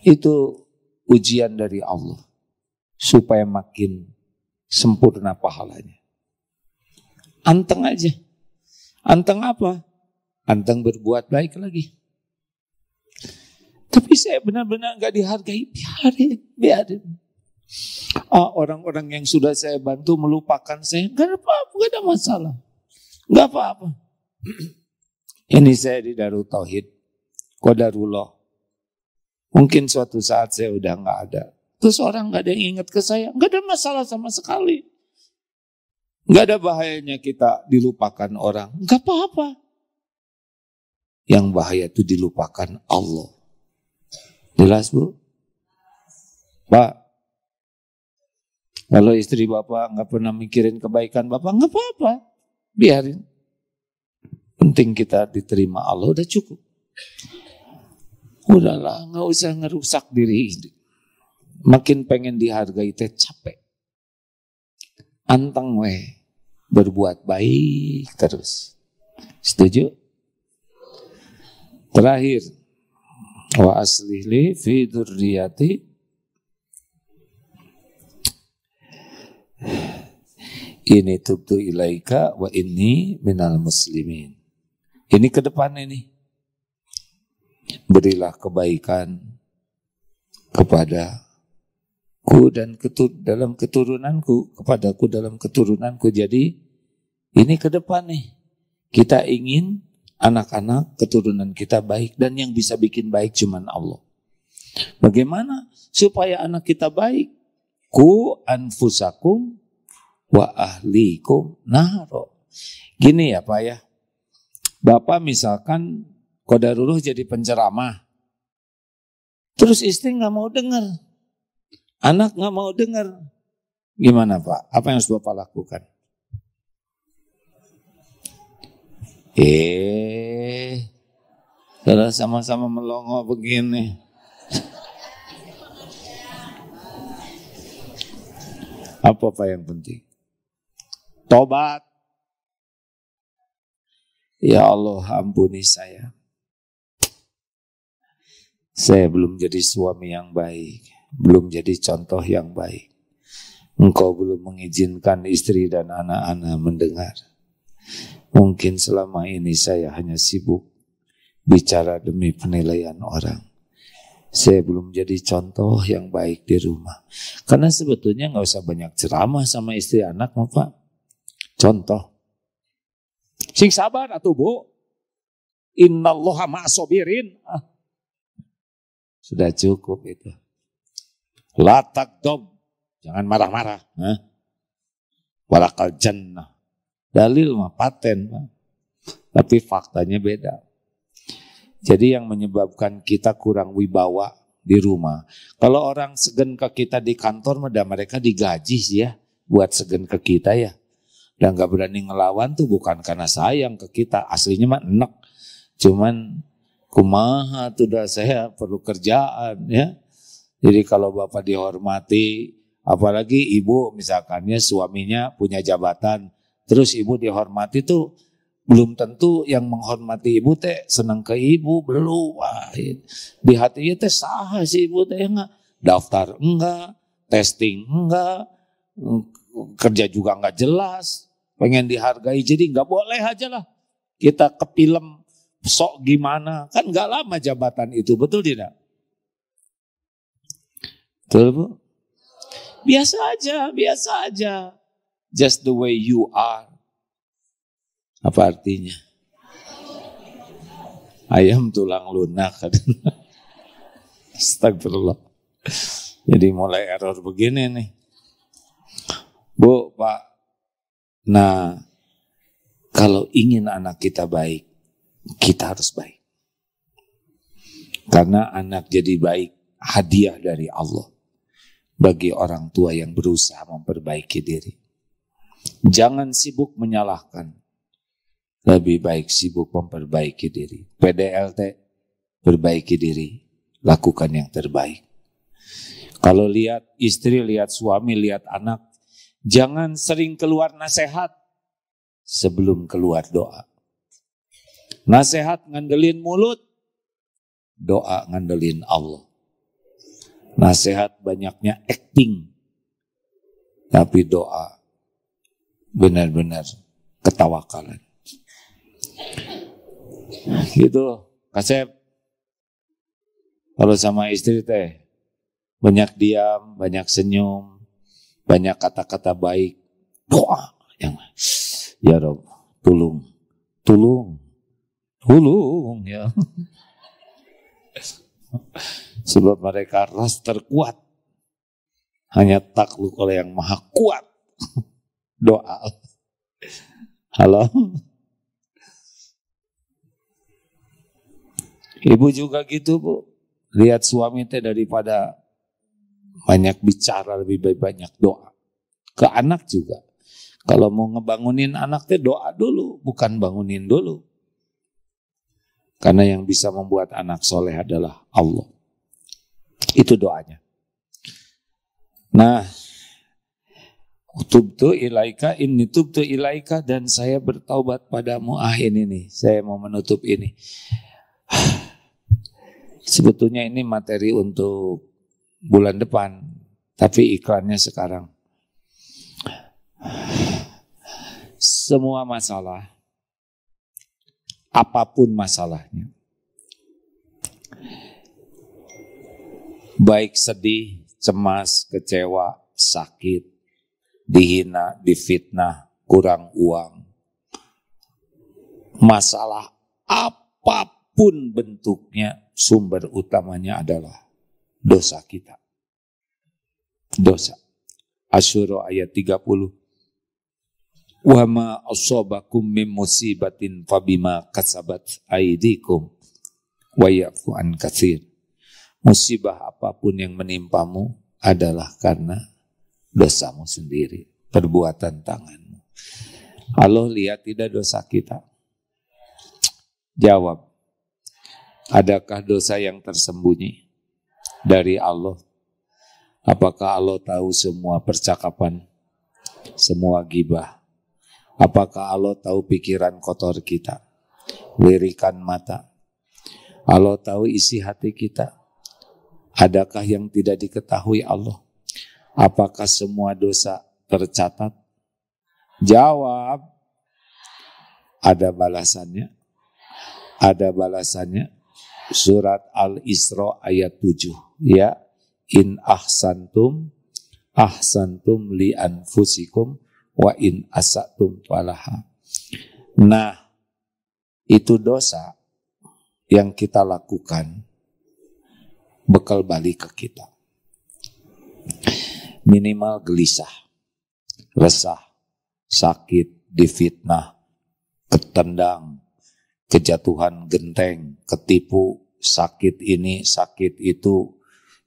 Itu ujian dari Allah, supaya makin sempurna pahalanya. Anteng aja. Anteng apa? Anteng berbuat baik lagi. Tapi saya benar-benar gak dihargai. Biarin. Orang-orang yang sudah saya bantu melupakan saya. Gak ada apa-apa, gak ada masalah. Gak apa-apa. Ini saya di Darul Tauhid. Qadarullah. Mungkin suatu saat saya udah gak ada. Terus orang gak ada yang ingat ke saya. Gak ada masalah sama sekali. Gak ada bahayanya kita dilupakan orang. Gak apa-apa. Yang bahaya itu dilupakan Allah. Jelas Bu? Pak, kalau istri Bapak gak pernah mikirin kebaikan Bapak, gak apa-apa. Biarin. Penting kita diterima Allah, udah cukup. Udahlah, gak usah ngerusak diri. Makin pengen dihargai teh capek. Anteng weh. Berbuat baik terus. Setuju? Terakhir, wa aslih li fi dzurriyyati ini tubtu ilaika wa inni minal muslimin. Ini ke depan ini. Berilah kebaikan kepadaku dan dalam keturunanku, kepadaku dalam keturunanku. Jadi ini ke depan nih. Kita ingin anak-anak keturunan kita baik, dan yang bisa bikin baik cuman Allah. Bagaimana supaya anak kita baik? Ku anfusakum wa ahlikum naro. Gini ya Pak ya. Bapak misalkan qadarullah jadi penceramah. Terus istri gak mau dengar. Anak nggak mau dengar. Gimana Pak? Apa yang harus Bapak lakukan? Kalau sama-sama melongo begini. Apa yang penting? Tobat. Ya Allah, ampuni saya. Saya belum jadi suami yang baik, belum jadi contoh yang baik. Engkau belum mengizinkan istri dan anak-anak mendengar. Mungkin selama ini saya hanya sibuk bicara demi penilaian orang. Saya belum jadi contoh yang baik di rumah. Karena sebetulnya nggak usah banyak ceramah sama istri anak, Pak. Contoh. Sing sabar atuh Bu. Innallaha ma'asobirin. Sudah cukup itu. La takdob. Jangan marah-marah. Walakal jannah. Dalil mah paten. Tapi faktanya beda. Jadi yang menyebabkan kita kurang wibawa di rumah. Kalau orang segen ke kita di kantor, mereka digaji sih ya. Buat segen ke kita ya. Dan gak berani ngelawan tuh bukan karena sayang ke kita. Aslinya mah enak. Cuman kumaha tuh dah saya perlu kerjaan ya. Jadi kalau Bapak dihormati, apalagi ibu misalkannya suaminya punya jabatan, terus ibu dihormati tuh belum tentu yang menghormati ibu teh senang ke ibu, belum. Wah, di hatinya teh saha sih ibu teh enggak, daftar enggak, testing enggak, kerja juga enggak jelas, pengen dihargai, jadi enggak boleh aja lah kita ke film sok gimana, kan enggak lama jabatan itu, betul tidak? Betul Bu? Biasa aja. Just the way you are. Apa artinya? Ayam tulang lunak. Astagfirullah. Jadi mulai error begini nih. Bu, Pak. Nah, kalau ingin anak kita baik, kita harus baik. Karena anak jadi baik, hadiah dari Allah. Bagi orang tua yang berusaha memperbaiki diri. Jangan sibuk menyalahkan. Lebih baik sibuk memperbaiki diri. PDLT, perbaiki diri. Lakukan yang terbaik. Kalau lihat istri, lihat suami, lihat anak. Jangan sering keluar nasihat sebelum keluar doa. Nasihat ngandelin mulut. Doa ngandelin Allah. Nasihat banyaknya acting. Tapi doa benar-benar ketawakalan. Gitu, Kasep. Kalau sama istri teh banyak diam, banyak senyum, banyak kata-kata baik, doa yang ya Rob, tolong ya. Sebab mereka ras terkuat hanya takluk oleh yang maha kuat. Doa. Halo. Ibu juga gitu Bu. Lihat suami teh daripada banyak bicara lebih baik banyak doa. Ke anak juga. Kalau mau ngebangunin anak teh doa dulu, bukan bangunin dulu. Karena yang bisa membuat anak soleh adalah Allah. Itu doanya. Nah, tubtu ilaika inni tubtu ilaika, dan saya bertaubat padamu. Ini saya mau menutup ini. Sebetulnya ini materi untuk bulan depan, tapi iklannya sekarang. Semua masalah, apapun masalahnya, baik sedih, cemas, kecewa, sakit, dihina, difitnah, kurang uang, masalah apapun bentuknya, sumber utamanya adalah dosa kita. Dosa. Asyura ayat 30. Wa ma asabakum min musibatin fabima kasabat aydikum wa ya'fu an katsir. Musibah apapun yang menimpamu adalah karena dosamu sendiri, perbuatan tanganmu. Allah lihat tidak dosa kita? Jawab, adakah dosa yang tersembunyi dari Allah? Apakah Allah tahu semua percakapan, semua gibah? Apakah Allah tahu pikiran kotor kita, lirikan mata? Allah tahu isi hati kita. Adakah yang tidak diketahui Allah? Apakah semua dosa tercatat? Jawab, ada balasannya. Ada balasannya. Surat Al-Isra ayat 7. Ya, in ahsantum li anfusikum wa in asatum falaha. Nah, itu dosa yang kita lakukan bekal balik ke kita. Minimal gelisah, resah, sakit, difitnah, ketendang, kejatuhan genteng, ketipu, sakit ini, sakit itu,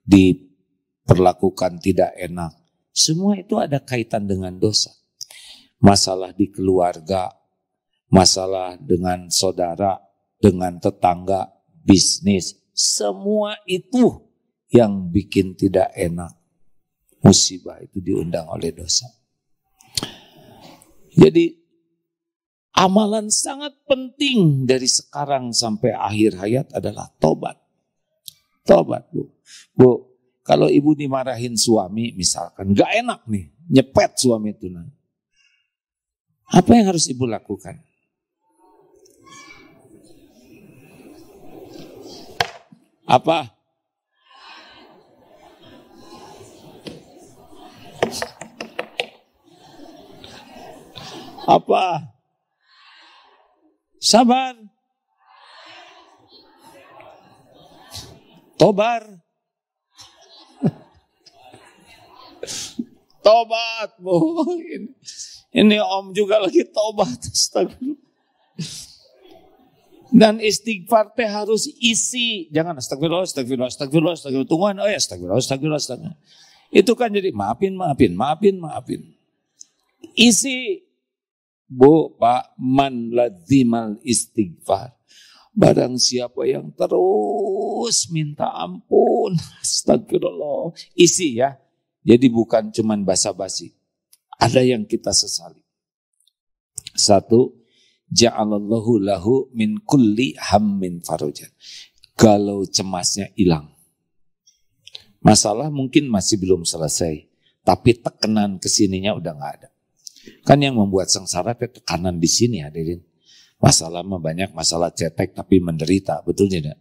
diperlakukan tidak enak. Semua itu ada kaitan dengan dosa. Masalah di keluarga, masalah dengan saudara, dengan tetangga, bisnis, semua itu yang bikin tidak enak. Musibah itu diundang oleh dosa. Jadi amalan sangat penting dari sekarang sampai akhir hayat adalah tobat. Tobat, Bu. Bu, kalau ibu dimarahin suami misalkan, gak enak nih, nyepet suami itu. Apa yang harus ibu lakukan? Apa? Apa? Sabar. Tobar. Tobat, Bu. Ini Om juga lagi tobat. Astagfirullah. Dan istighfar teh harus isi. Jangan astagfirullah, astagfirullah, astagfirullah, astagfirullah. Tungguan, oh ya astagfirullah, astagfirullah, astagfirullah. Itu kan jadi maafin. Isi. Bu, Pak, man lazimal istighfar. Barang siapa yang terus minta ampun, astagfirullah. Isi ya. Jadi bukan cuman basa-basi. Ada yang kita sesali. Satu, ja'alallahu lahu min kulli hammin farajan. Galau cemasnya hilang. Masalah mungkin masih belum selesai, tapi tekanan kesininya udah gak ada. Kan yang membuat sengsara tekanan di sini, hadirin. Masalah mah banyak, masalah cetek tapi menderita, betul tidak?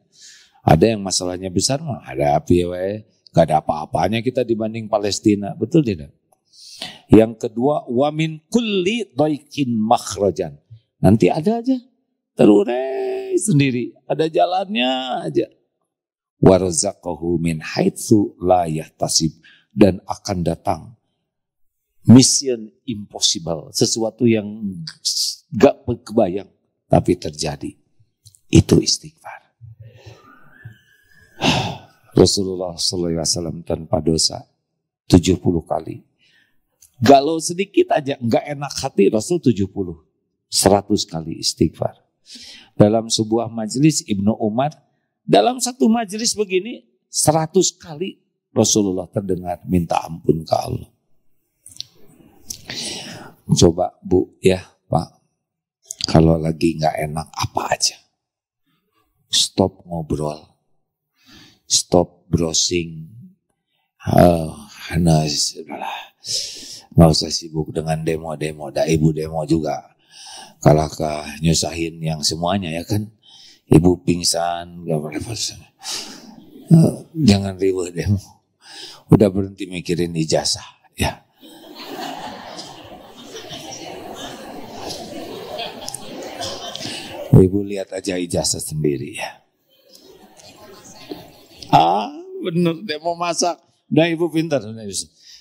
Ada yang masalahnya besar mah ada api we, gak ada apa-apanya kita dibanding Palestina, betul tidak? Yang kedua, wa min kulli dhaiqin makhrajan. Nanti ada aja, terurai sendiri, ada jalannya aja. Warzaqahu min haitsu la yahtasib, dan akan datang mission impossible, sesuatu yang gak kebayang tapi terjadi. Itu istighfar. Rasulullah SAW tanpa dosa 70 kali. Galau sedikit aja, gak enak hati, Rasul 70. 100 kali istighfar. Dalam sebuah majelis Ibnu Umar, dalam satu majelis begini 100 kali Rasulullah terdengar minta ampun ke Allah. Coba Bu ya Pak, kalau lagi gak enak apa aja, stop ngobrol, stop browsing, nggak usah sibuk dengan demo-demo, ibu demo juga kalah ke nyusahin yang semuanya ya kan, ibu pingsan, jangan ribut demo, udah berhenti mikirin ijazah ya. Ibu lihat aja ijazah sendiri ya. Bener demo masak. Udah ibu pintar.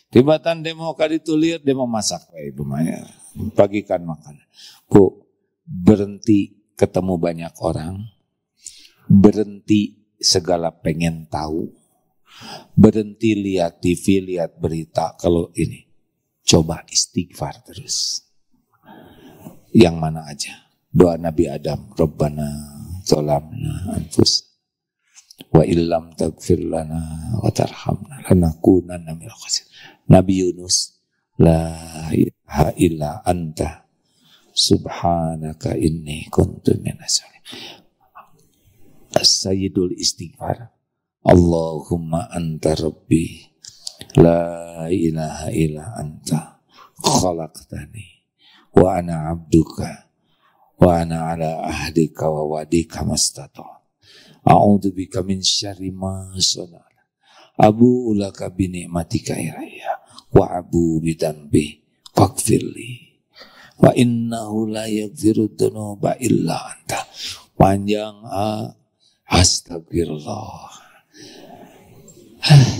Tibatan demo kali tulir demo masak. Ibu Maya bagikan makan. Bu, berhenti ketemu banyak orang. Berhenti segala pengen tahu. Berhenti lihat TV, lihat berita. Kalau ini, coba istighfar terus. Yang mana aja. Doa Nabi Adam, Rabbana zalamna anfusana wa illam taghfir lana wa tarhamna lanakunanna minal khasirin. Nabi Yunus, la ilaha illa anta subhanaka inni kuntu minas zalimin. As-sayyidul istighfar. Allahumma anta rabbi la ilaha illa anta khalaqtani wa ana abduka wa ana ala ahdika wa wadika mastata'tu. A'udzu bika min syarri ma sana'tu. Abu'u laka bi ni'matika ilayya wa abu bi dzambi faghfirli. Wa innahu la yaghfiru dzunuba illa anta. Panjang astagfirullah.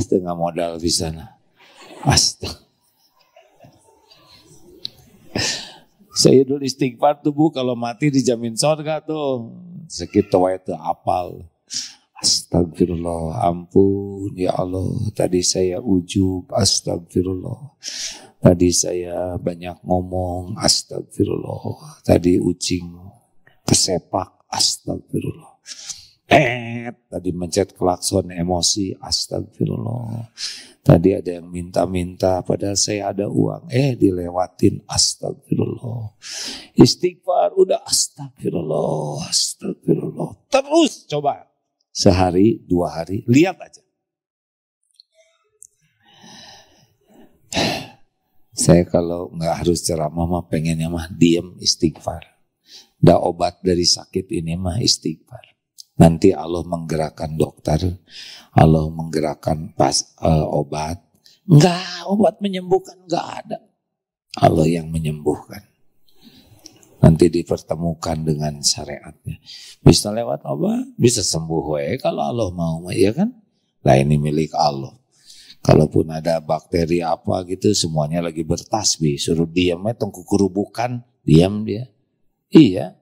Setengah modal di sana. Sayyidul istighfar tuh Bu, kalau mati dijamin surga tuh. Sekitu itu apal. Astagfirullah, ampun ya Allah. Tadi saya ujub, astagfirullah. Tadi saya banyak ngomong, astagfirullah. Tadi ucing kesepak, astagfirullah. Tadi mencet klakson emosi, astagfirullah. Tadi ada yang minta-minta, padahal saya ada uang, dilewatin, astagfirullah. Istighfar, udah astagfirullah, astagfirullah. Terus coba, sehari, 2 hari, lihat aja. Saya kalau nggak harus ceramah mah pengennya mah diem istighfar. Dah obat dari sakit ini mah istighfar. Nanti Allah menggerakkan dokter, Allah menggerakkan obat. Enggak, obat menyembuhkan enggak ada. Allah yang menyembuhkan. Nanti dipertemukan dengan syariatnya. Bisa lewat obat, bisa sembuh kalau Allah mau, ya kan? Nah ini milik Allah. Kalaupun ada bakteri apa gitu, semuanya lagi bertasbih. Suruh diam, tunggu kerubukan, diam dia. Iya.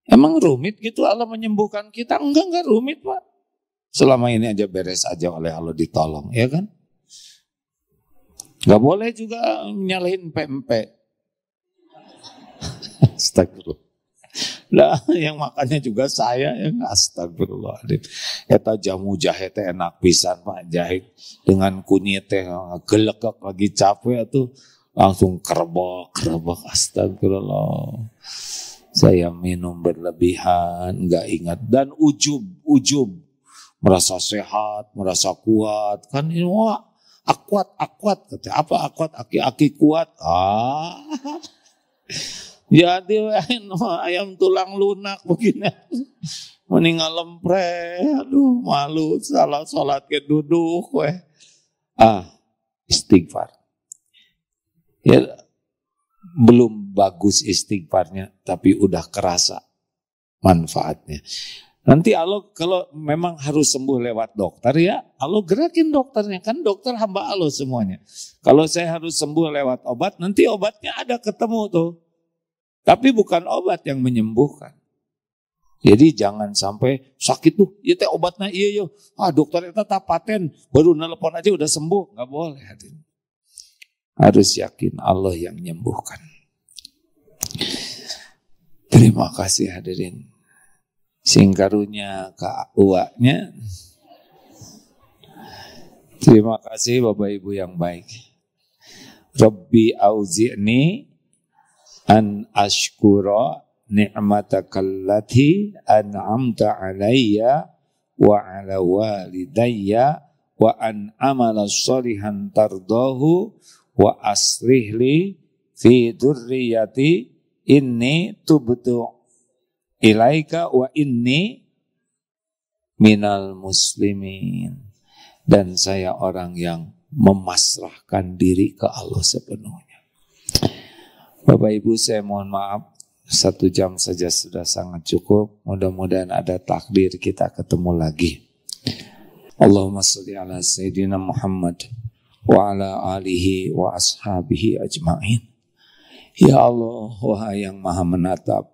Emang rumit gitu Allah menyembuhkan kita? Enggak rumit Pak. Selama ini aja beres aja oleh Allah, ditolong, ya kan? Gak boleh juga nyalahin PMP. Astagfirullah. Nah, yang makannya juga saya, yang astagfirullahaladzim. Eta jamu jahe teh enak pisan Pak, jahe dengan kunyit teh gelekek lagi capek tuh langsung kerebak, astagfirullah. Saya minum berlebihan, enggak ingat, dan ujub, merasa sehat, merasa kuat, kan ini wah akwat, kata apa akwat, aki kuat, jadi ayam tulang lunak begini, meninggal lempre, aduh malu, salah sholat ke duduk, istighfar, ya. Belum bagus istighfarnya, tapi udah kerasa manfaatnya. Nanti Allah kalau memang harus sembuh lewat dokter, ya Allah gerakin dokternya, kan dokter hamba Allah semuanya. Kalau saya harus sembuh lewat obat, nanti obatnya ada ketemu tuh. Tapi bukan obat yang menyembuhkan. Jadi jangan sampai sakit tuh, ya teh obatnya iya yo. Dokter itu tak paten, baru nelpon aja udah sembuh, nggak boleh hadirin. Harus yakin Allah yang menyembuhkan. Terima kasih hadirin. Sing karunya ka uaknya. Terima kasih Bapak Ibu yang baik. Rabbi auzi'ni an ashkura ni'matakallati an'amta alayya wa ala walidayya wa an amala sholihan tardahu wa aslih li fi dzurriyyati inni tubtu ilaika wa inni minal muslimin. Dan saya orang yang memasrahkan diri ke Allah sepenuhnya. Bapak Ibu, saya mohon maaf, 1 jam saja sudah sangat cukup. Mudah-mudahan ada takdir kita ketemu lagi. Allahumma sholli ala Sayyidina Muhammad wa ala alihi wa ashabihi ajma'in. Ya Allah, wahai yang maha menatap,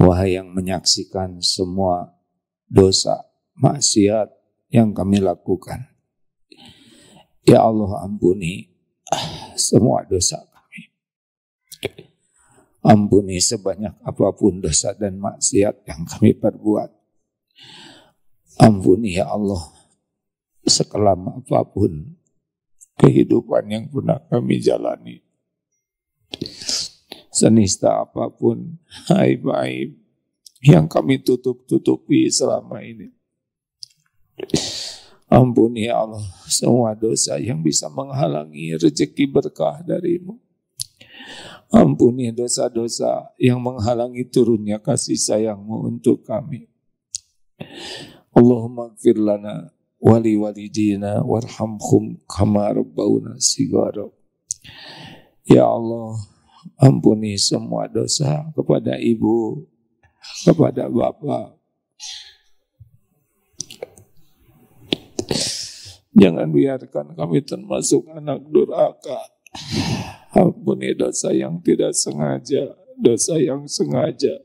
wahai yang menyaksikan semua dosa, maksiat, yang kami lakukan. Ya Allah, ampuni semua dosa kami. Ampuni sebanyak apapun dosa dan maksiat yang kami perbuat. Ampuni ya Allah sekelam apapun kehidupan yang pernah kami jalani. Senista apapun aib-aib yang kami tutup-tutupi selama ini. Ampuni ya Allah semua dosa yang bisa menghalangi rezeki berkah darimu. Ampuni dosa-dosa yang menghalangi turunnya kasih sayangmu untuk kami. Allahumma gfir lana wali walidina warhamhum kama rabbawna shighara. Ya Allah, ampuni semua dosa kepada ibu, kepada bapak. Jangan biarkan kami termasuk anak durhaka. Ampuni dosa yang tidak sengaja, dosa yang sengaja.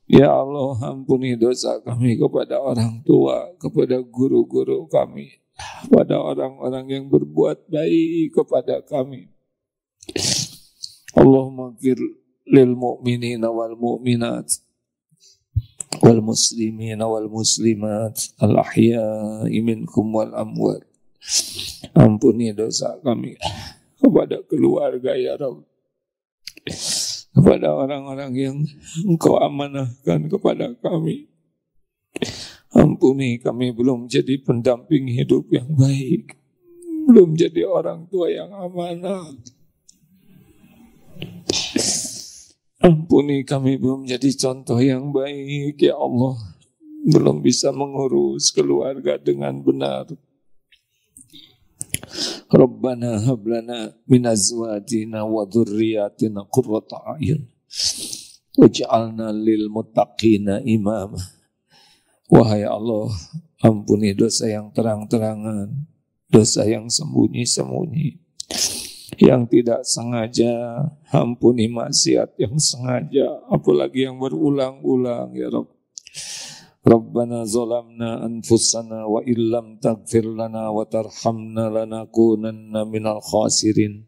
Ya Allah, ampuni dosa kami kepada orang tua, kepada guru-guru kami, kepada orang-orang yang berbuat baik kepada kami. Allahumma gfir lil mu'minina wal mu'minat wal muslimina wal muslimat al ahya'i minkum wal amwat. Ampuni dosa kami kepada keluarga ya Rabb, kepada orang-orang yang Engkau amanahkan kepada kami. Ampuni kami belum jadi pendamping hidup yang baik, belum jadi orang tua yang amanah. Ampuni kami belum jadi contoh yang baik ya Allah, belum bisa mengurus keluarga dengan benar. Rabbana hablana min azwajina wa dhurriyyatina qurrata a'yun waj'alna lil muttaqina imama. Wahai Allah, ampuni dosa yang terang-terangan, dosa yang sembunyi-sembunyi, yang tidak sengaja. Ampuni maksiat yang sengaja, apalagi yang berulang-ulang ya Rabb. Rabbana zalamna anfusana wa illam taghfir lana wa tarhamna lanakunanna minal khasirin.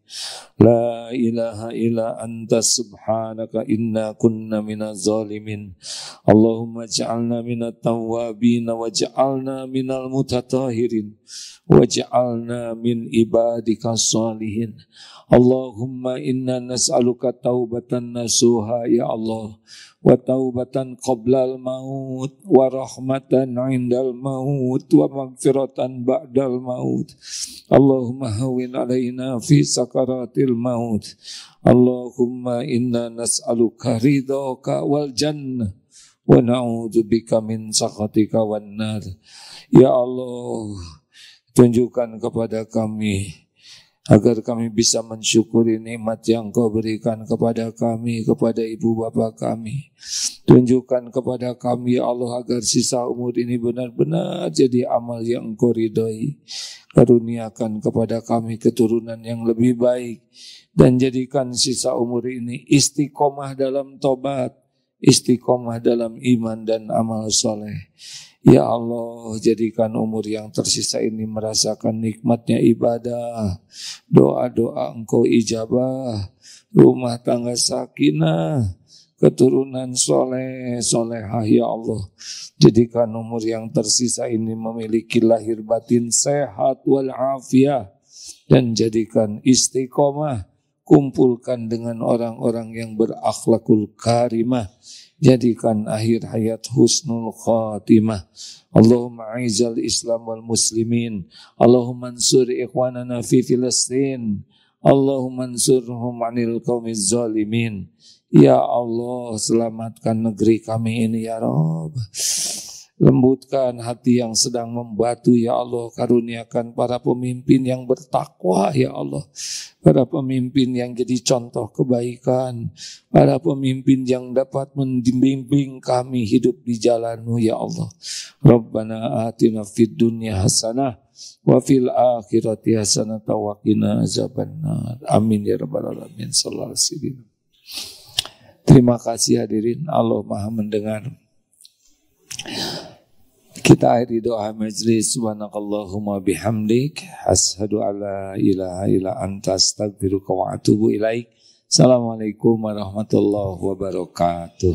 La ilaha illa anta subhanaka inna kunna minaz zalimin. Allahumma ja'alna minat tawwabin wa ja'alna minal mutatahirin wa ja'alna min ibadika salihin. Allahumma inna nas'aluka taubatan nasuha ya Allah, wa taubatan qoblal maut, wa rahmatan indal maut, wa magfiratan ba'dal maut. Allahumma hawin alaina fi sakaratil maut. Allahumma inna nas'aluka ridhaka wal jannah, wa na'udzubika min sakhatika wan nar. Ya Allah, tunjukkan kepada kami agar kami bisa mensyukuri nikmat yang Kau berikan kepada kami, kepada ibu bapa kami. Tunjukkan kepada kami ya Allah agar sisa umur ini benar-benar jadi amal yang Engkau ridhoi. Karuniakan kepada kami keturunan yang lebih baik dan jadikan sisa umur ini istiqomah dalam tobat, istiqomah dalam iman dan amal soleh. Ya Allah, jadikan umur yang tersisa ini merasakan nikmatnya ibadah, doa-doa Engkau ijabah, rumah tangga sakinah, keturunan soleh, solehah ya Allah. Jadikan umur yang tersisa ini memiliki lahir batin sehat wal afiyah, dan jadikan istiqomah, kumpulkan dengan orang-orang yang berakhlakul karimah. Jadikan akhir hayat husnul khatimah. Allahumma aizal Islam wal muslimin. Allahumma ansur ikhwanana fi Filistin. Allahumma ansurhum anil qaumiz zalimin. Ya Allah, selamatkan negeri kami ini ya Rabb. Lembutkan hati yang sedang membatu ya Allah. Karuniakan para pemimpin yang bertakwa ya Allah. Para pemimpin yang jadi contoh kebaikan. Para pemimpin yang dapat membimbing kami hidup di jalan-Mu ya Allah. Rabbana atina fid dunya hasanah wa fil akhirati hasanah wa qina azabannar. Amin ya rabbal alamin. Sallallahu alaihi wasallam. Terima kasih hadirin, Allah Maha mendengar. Kita akhiri doa majlis. Subhanakallahumma bihamdik, asyhadu alla ilaha illa anta, astaghfiruka wa atubu ilaik. Assalamualaikum warahmatullahi wabarakatuh.